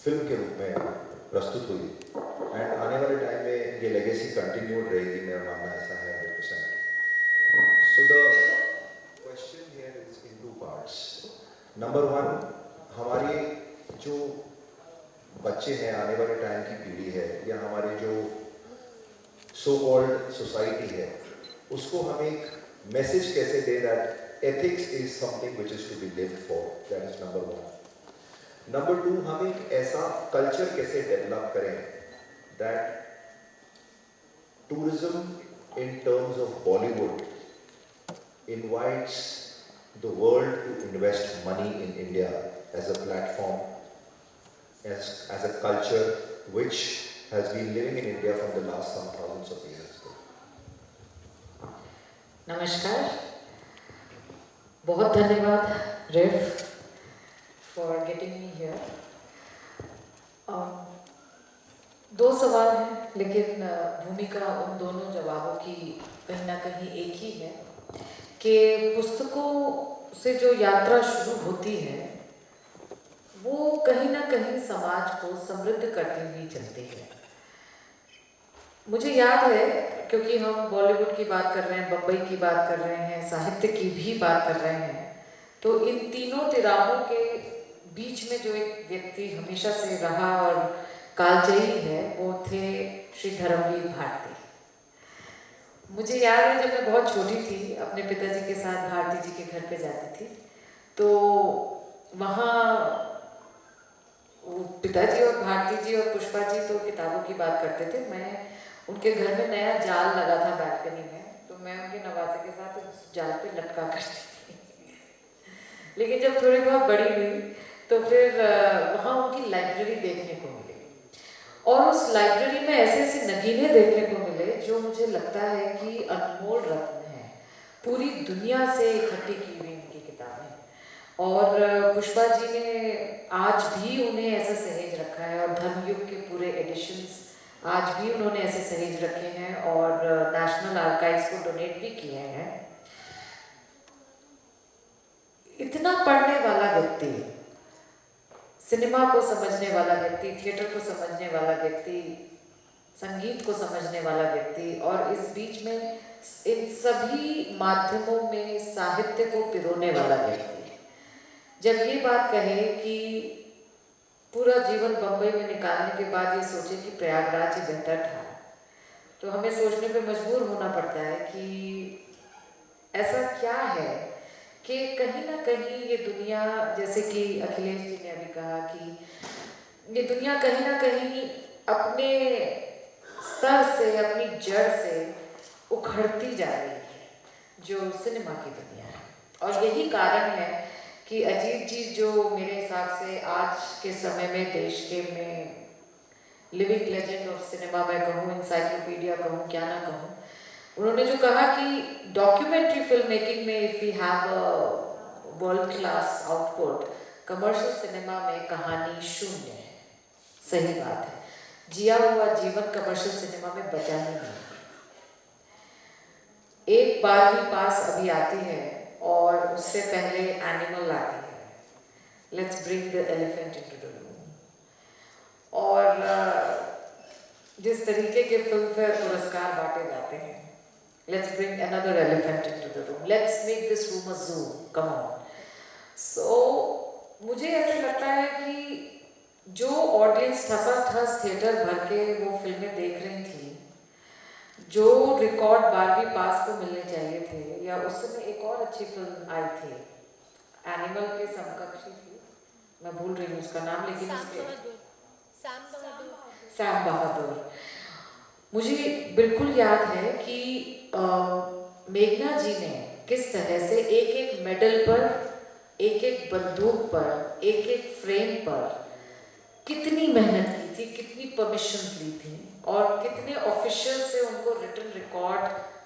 B: फिल्म के रूप में प्रस्तुत हुई, एंड आने वाले टाइम में ये लेगेसी कंटिन्यूड रहेगी, मेरा मानना ऐसा है 100%। So the question here is in two parts. Number one, हमारी जो बच्चे हैं, आने वाले टाइम की पीढ़ी है, या हमारी जो सो कॉल्ड सोसाइटी है, उसको हम एक मैसेज कैसे दें that ethics is something which is to be lived for, that is number one. Number two, हम एक ऐसा कल्चर कैसे डेवलप करें that tourism in terms of Bollywood invites the world to invest money in India as a platform, as a culture which has been living in India from the last some thousands of years.
C: नमस्कार, बहुत धन्यवाद रेफ for getting me here. दो सवाल हैं, लेकिन भूमिका उन दोनों जवाबों की कहीं ना कहीं एक ही है कि पुस्तकों से जो यात्रा शुरू होती है वो कहीं ना कहीं समाज को समृद्ध करती हुई चलती है। मुझे याद है, क्योंकि हम बॉलीवुड की बात कर रहे हैं, बम्बई की बात कर रहे हैं, साहित्य की भी बात कर रहे हैं, तो इन तीनों तिराहों के बीच में जो एक व्यक्ति हमेशा से रहा और कालजयी है, वो थे श्री धर्मवीर भारती। मुझे याद है जब मैं बहुत छोटी थी, अपने पिताजी के साथ भारती जी के घर पे जाती थी, तो वहाँ वो पिताजी और भारती जी और पुष्पा जी तो किताबों की बात करते थे, मैं उनके घर में नया जाल लगा था बैल्कनी में, तो मैं उनके नवासे के साथ उस जाल पे लटका करती थी। लेकिन जब थोड़ी बहुत बड़ी हुई तो फिर वहाँ उनकी लाइब्रेरी देखने को मिली, और उस लाइब्रेरी में ऐसे ऐसे नगीने देखने को मिले जो मुझे लगता है कि अनमोल रत्न है, पूरी दुनिया से इकट्ठी की हुई उनकी किताबें। और पुष्पा जी ने आज भी उन्हें ऐसा सहेज रखा है, और धर्मयुग के पूरे एडिशंस आज भी उन्होंने ऐसे सहेज रखे हैं और नेशनल आर्काइव्स को डोनेट भी किए हैं। इतना पढ़ने वाला व्यक्ति, सिनेमा को समझने वाला व्यक्ति, थिएटर को समझने वाला व्यक्ति, संगीत को समझने वाला व्यक्ति, और इस बीच में इन सभी माध्यमों में साहित्य को पिरोने वाला व्यक्ति, जब ये बात कहे कि पूरा जीवन बम्बई में निकालने के बाद ये सोचे कि प्रयागराज ही बेहतर था, तो हमें सोचने पे मजबूर होना पड़ता है कि ऐसा क्या है कि कहीं ना कहीं ये दुनिया, जैसे कि अखिलेश जी ने अभी कहा कि ये दुनिया कहीं ना कहीं अपने स्तर से, अपनी जड़ से उखड़ती जा रही है, जो सिनेमा की दुनिया है। और यही कारण है कि अजीत जी, जो मेरे हिसाब से आज के समय में देश के में लिविंग लेजेंड ऑफ सिनेमा मैं कहूँ, इंसाइक्लोपीडिया कहूँ, क्या ना कहूँ, उन्होंने जो कहा कि डॉक्यूमेंट्री फिल्म मेकिंग में if we have a world class output, commercial cinema में कहानी शून्य है। सही बात है, जिया हुआ जीवन कमर्शियल सिनेमा में बचा ही नहीं। एक बार ही पास अभी आती है और उससे पहले एनिमल आती है, let's bring the elephant into the room. और जिस तरीके के फिल्म फेयर पुरस्कार बांटे जाते हैं, let's bring another elephant into the room, let's make this room a zoo, come on. सो मुझे ऐसा लगता है कि जो ऑडियंस ठसाठस थिएटर भर के वो फिल्में देख रही थी, जो रिकॉर्ड 12वीं पास को मिलने चाहिए थे, या उस समय एक और अच्छी फिल्म आई थी एनिमल के समकक्षी थी, मैं भूल रही हूँ उसका नाम, लेकिन सैम बहादुर। मुझे बिल्कुल याद है कि मेघना जी ने किस तरह से एक एक मेडल पर, एक एक बंदूक पर, एक एक फ्रेम पर कितनी मेहनत की थी, कितनी परमिशन ली थी, और कितने ऑफिशियल से उनको रिटन रिकॉर्ड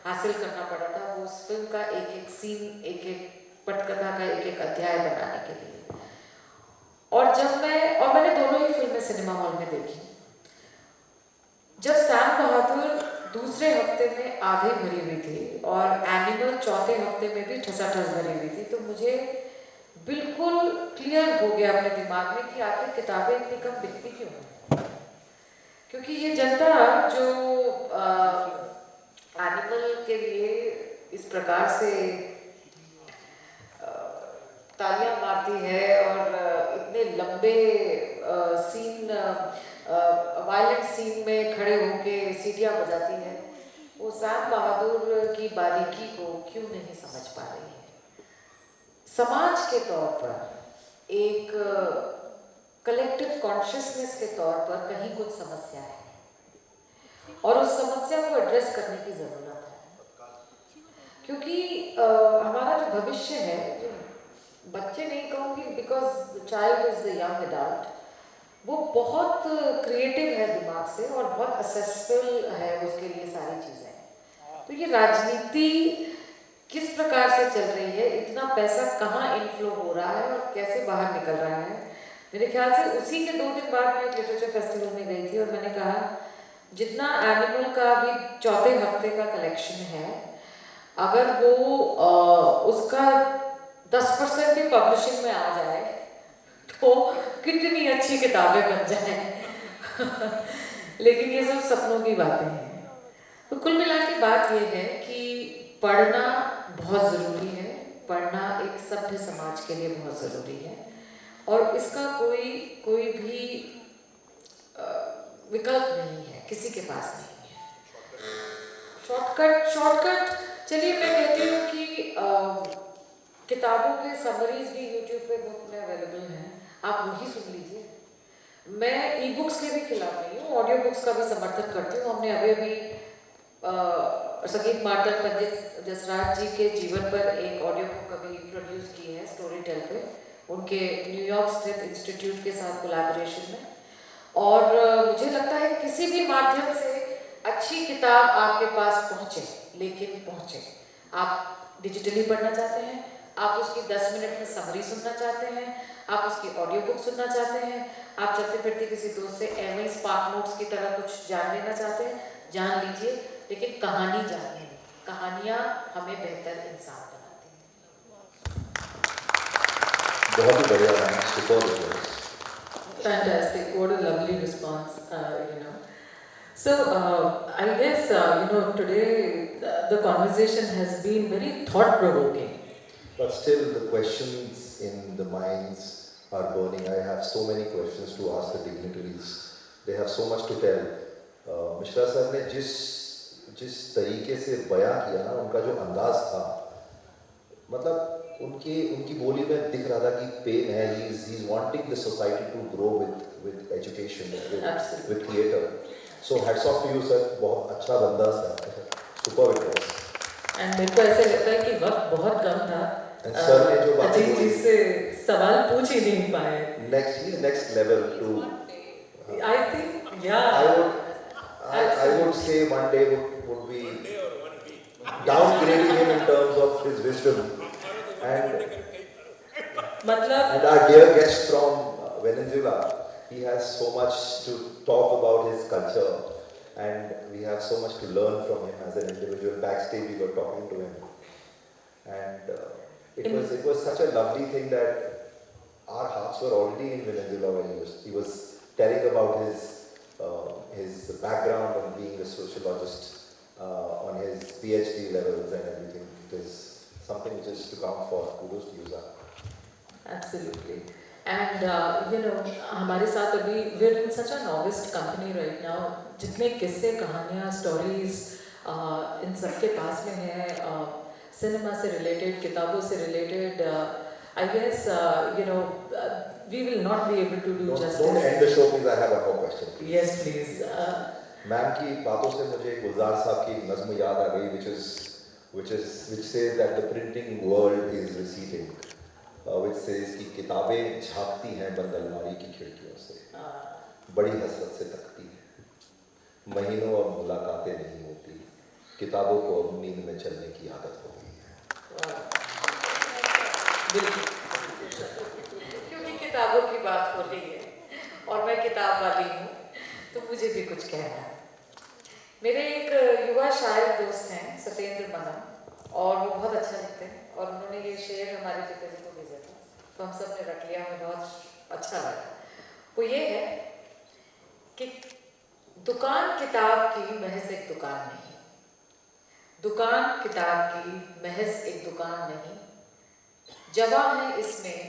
C: हासिल करना पड़ा था वो उस फिल्म का एक एक सीन, एक एक पटकथा का एक एक अध्याय बनाने के लिए। और मैंने दोनों ही फिल्में सिनेमा हॉल में देखी। जब सैम बहादुर दूसरे हफ्ते में आधे भरी हुई थी और एनिमल चौथे हफ्ते में भी ठसाठस भरी हुई थी, तो मुझे बिल्कुल क्लियर हो गया अपने दिमाग में कि आखिर किताबें इतनी कम बिकती क्यों हैं। क्योंकि ये जनता जो एनिमल के लिए इस प्रकार से तालियां मारती है और इतने लंबे सीन, वायलेंट सीन में खड़े होके सीटियां बजाती है, वो सैम बहादुर की बारीकी को क्यों नहीं समझ पा रही है। समाज के तौर पर, एक कलेक्टिव कॉन्शियसनेस के तौर पर कहीं कुछ समस्या है, और उस समस्या को एड्रेस करने की ज़रूरत है। क्योंकि हमारा जो भविष्य है, जो बच्चे नहीं कहूँगी because child is the young adult, वो बहुत क्रिएटिव है दिमाग से और बहुत असेसफुल है उसके लिए सारी चीज़ें। तो ये राजनीति किस प्रकार से चल रही है, इतना पैसा कहाँ इनफ्लो हो रहा है और कैसे बाहर निकल रहा है, मेरे ख्याल से उसी के 2 दिन बाद मैं एक लिटरेचर फेस्टिवल में गई थी और मैंने कहा जितना एनिमल का अभी चौथे हफ्ते का कलेक्शन है, अगर वो उसका 10% भी पब्लिशिंग में आ जाए तो कितनी अच्छी किताबें बन जाए। लेकिन ये सब सपनों की बातें हैं। तो कुल मिला के बात ये है कि पढ़ना बहुत ज़रूरी है, पढ़ना एक सभ्य समाज के लिए बहुत ज़रूरी है, और इसका कोई भी विकल्प नहीं है, किसी के पास नहीं है। शॉर्टकट चलिए मैं कहती हूँ कि किताबों के समरीज भी यूट्यूब पे मुफ्त में अवेलेबल हैं, आप वही सुन लीजिए। मैं ई बुक्स के भी खिलाफ नहीं हूँ, ऑडियो बुक्स का भी समर्थन करती हूँ। हमने अभी संगीत मार्तंड पंडित जसराज जी के जीवन पर एक ऑडियो बुक अभी प्रोड्यूस की है स्टोरी टेल पे, उनके न्यूयॉर्क स्थित इंस्टीट्यूट के साथ कोलैबोरेशन में। और मुझे लगता है किसी भी माध्यम से अच्छी किताब आपके पास पहुँचे, लेकिन पहुँचे। आप डिजिटली पढ़ना चाहते हैं, आप उसकी 10 मिनट में समरी सुनना चाहते हैं, आप उसकी ऑडियो बुक सुनना चाहते हैं, आप चलते फिरते किसी दोस्त से एवं स्पार्क नोट्स की तरह कुछ जान लेना चाहते हैं, जान लीजिए, लेकिन कहानी जानिए। कहानियाँ हमें बेहतर इंसान बनाती हैं।
B: बहुत ही बढ़िया है, super.
C: Fantastic, what a lovely response, you know. So, I guess, today the conversation has been very thought-provoking.
B: But still, the questions in the minds are burning. I have so many questions to ask the dignitaries. They have so much to tell. Mishra sir ने जिस तरीके से बयां किया ना, उनका जो अंदाज था, मतलब उनकी बोली में दिख रहा था कि पेन है. He is wanting the society to grow with education, with theatre. So hats off to you, sir. बहुत अच्छा बंदा sir, super it was.
C: And मेरे को ऐसे लगता है कि वक्त बहुत कम था।
B: सर ने जो बात
C: अजीत जी से सवाल पूछ ही नहीं पाए।
B: Next level to.
C: I think, yeah.
B: I would say one day would be downgrading him in terms of his wisdom. And our dear guest from Venezuela, he has so much to talk about his culture, and we have so much to learn from him as an individual. Backstage, we were talking to him, and it was such a lovely thing that our hearts were already in Venezuela when he was telling about his background on being a sociologist, on his PhD levels and everything. It is something which is to count for. Kudos to you, sir.
C: Absolutely. And हमारे साथ अभी we're in such a novice company right now. जितने किस्से, कहानियाँ, stories इन सब के पास में है, सिनेमा से related, किताबों से related. I guess we will not be able to do justice.
B: Don't end the show, please. I have one more question. Please.
C: Yes, please.
B: Ma'am की बातों से मुझे गुलजार साहब की नज़्म याद आ गई, which says that the printing world is receding, which says कि किताबें झांकती हैं बंद अलमारी की खिड़कियों से, बड़ी हसरत से तकती हैं, महीनों अब मुलाकातें नहीं होती, किताबों को अब नींद में चलने की आदत हो गई है।
C: क्योंकि किताबों की बात हो रही है और मैं किताब वाली हूँ, तो मुझे भी कुछ कहना है। मेरे एक युवा शायर दोस्त हैं सत्येंद्र मनम, और वो बहुत अच्छा लिखते हैं, और उन्होंने ये शेर हमारे पिताजी को भेजा था, तो हम सब ने रख लिया, हमें बहुत अच्छा लगा। वो ये है कि दुकान किताब की महज एक दुकान नहीं, दुकान किताब की महज एक दुकान नहीं, जवां है इसमें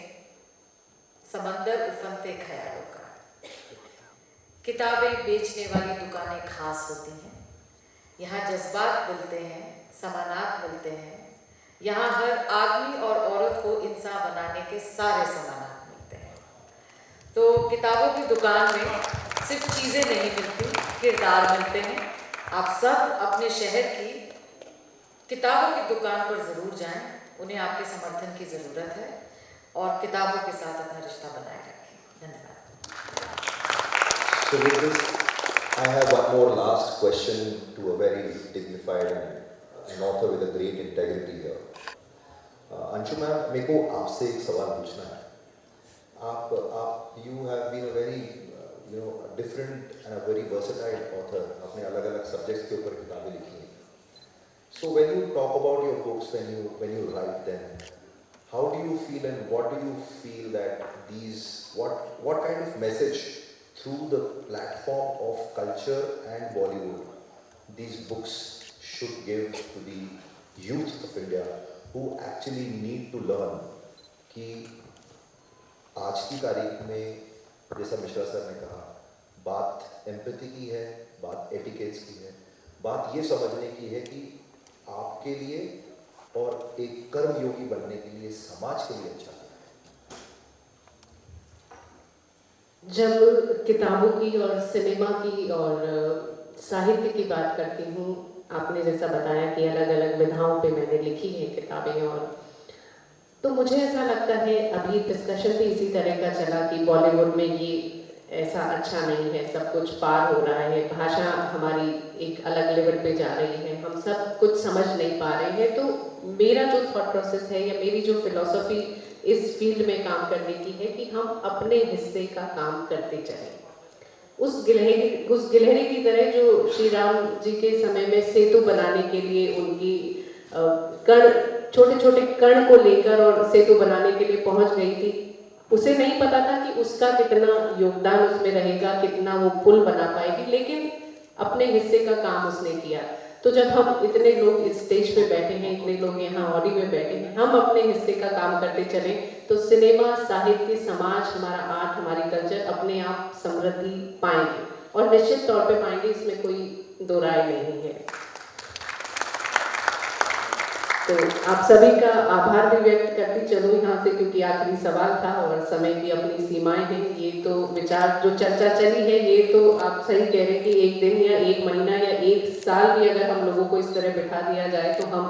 C: समंदर उफनते ख्यालों का। किताबें बेचने वाली दुकानें खास होती हैं, यहाँ जज्बात मिलते हैं, समानात मिलते हैं, यहाँ हर आदमी और औरत को इंसान बनाने के सारे समानात मिलते हैं। तो किताबों की दुकान में सिर्फ चीज़ें नहीं मिलती, किरदार मिलते हैं। आप सब अपने शहर की किताबों की दुकान पर ज़रूर जाएं, उन्हें आपके समर्थन की ज़रूरत है, और किताबों के साथ अपना रिश्ता बनाए रखें। धन्यवाद।
B: So with this, I have one more last question to a very dignified and an author with a great integrity here. Anshu ma'am, मेरे को आपसे एक सवाल पूछना है। You have been a very a different and a very versatile author. आपने अलग-अलग subjects के ऊपर किताबें लिखी हैं. So when you talk about your books, when you write them, how do you feel and what do you feel that what kind of message through the platform of culture and Bollywood these books should give to the youth of India who actually need to learn कि आज की तारीख में, जैसा Mishra sir ने कहा, बात empathy की है, बात एटिकेट्स की है, बात ये समझने की है कि आपके लिए और एक कर्मयोगी बनने के लिए समाज के लिए अच्छा है।
F: जब किताबों की और सिनेमा की और साहित्य की बात करती हूँ, आपने जैसा बताया कि अलग अलग विधाओं पे मैंने लिखी हैं किताबें, और तो मुझे ऐसा लगता है, अभी डिस्कशन भी इसी तरह का चला कि बॉलीवुड में ये ऐसा अच्छा नहीं है, सब कुछ पार हो रहा है, भाषा हमारी एक अलग लेवल पे जा रही है, हम सब कुछ समझ नहीं पा रहे हैं। तो मेरा जो थॉट प्रोसेस है या मेरी जो फिलॉसफी इस फील्ड में काम करने की है कि हम अपने हिस्से का काम करते चलें। उस गिलहरी की तरह जो श्री राम जी के समय में सेतु बनाने के लिए उनकी कण, छोटे छोटे कण को लेकर और सेतु बनाने के लिए पहुंच गई थी, उसे नहीं पता था कि उसका कितना योगदान उसमें रहेगा, कितना वो पुल बना पाएगी, लेकिन अपने हिस्से का काम उसने किया। तो जब हम इतने लोग इस स्टेज पे बैठे हैं, इतने लोग यहाँ ऑडी में बैठे हैं, हम अपने हिस्से का काम करते चले तो सिनेमा, साहित्य, समाज, हमारा आर्ट, हमारी कल्चर अपने आप समृद्धि पाएंगे, और निश्चित तौर पे पाएंगे, इसमें कोई दो राय नहीं है। तो आप सभी का आभार भी व्यक्त करती चलूँ यहाँ से, क्योंकि आखिरी सवाल था और समय की अपनी सीमाएं हैं। ये तो विचार जो चर्चा चली है, ये तो आप सही कह रहे हैं कि एक दिन या एक महीना या एक साल भी अगर हम लोगों को इस तरह बिठा दिया जाए तो हम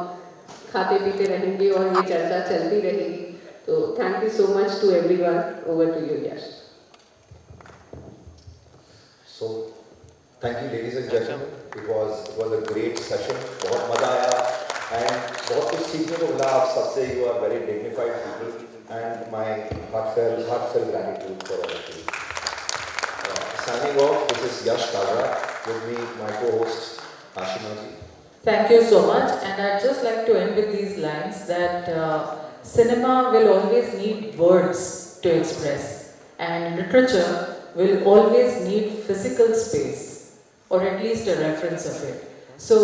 F: खाते पीते रहेंगे और ये चर्चा चलती रहेगी। तो thank you so much to everyone. Over to you Yash.
B: So, thank you ladies and gentlemen. It was a great session. बहुत मजा आया and बहुत कुछ सीखने को मिला आप सबसे. You are very dignified people and my heartfelt gratitude for all of you. Signing off, this is Yash Kalra, with me my co-host Ashima ji.
C: Thank you so much, and I'd just like to end with these lines that cinema will always need words to express, and literature will always need physical space, or at least a reference of it. So,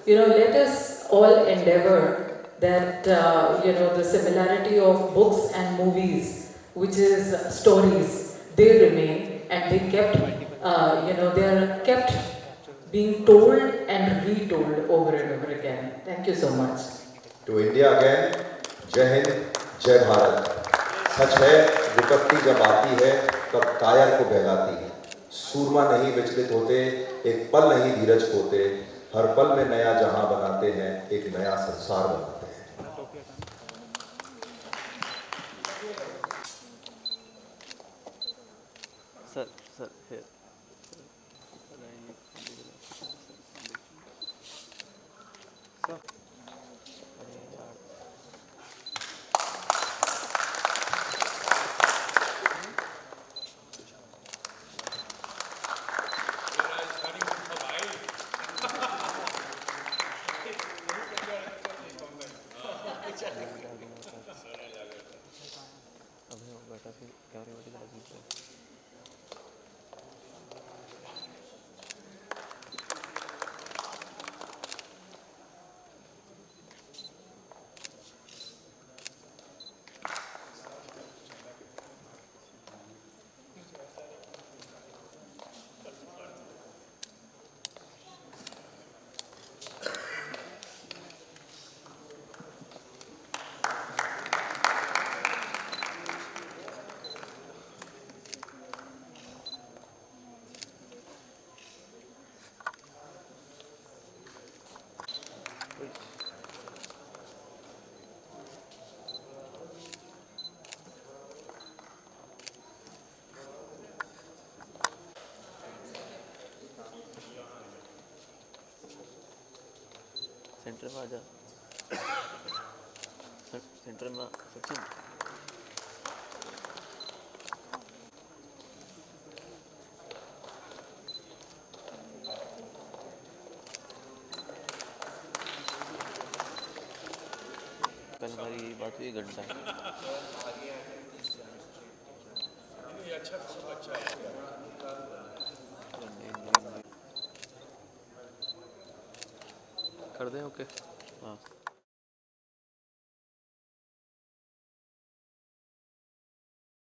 C: let us all endeavor that, the similarity of books and movies, which is stories, they remain, and they they are kept being told and retold over and over again. Thank you so much.
B: To India again, Jai Hind, Jai Bharat. सच है, विपत्ति जब आती है तब कायर को बहलाती है. सूरमा नहीं विचलित होते, एक पल नहीं धीरज खोते, हर पल में नया जहां बनाते हैं, एक नया संसार बनाते हैं.
G: सर फिर अभी वो बेटा फिर क्या रेवटी लगी है. सेंटर में आ जा. सेंटर में सचिन. कल हमारी बात हुई घंटा. कर दें ओके. हाँ.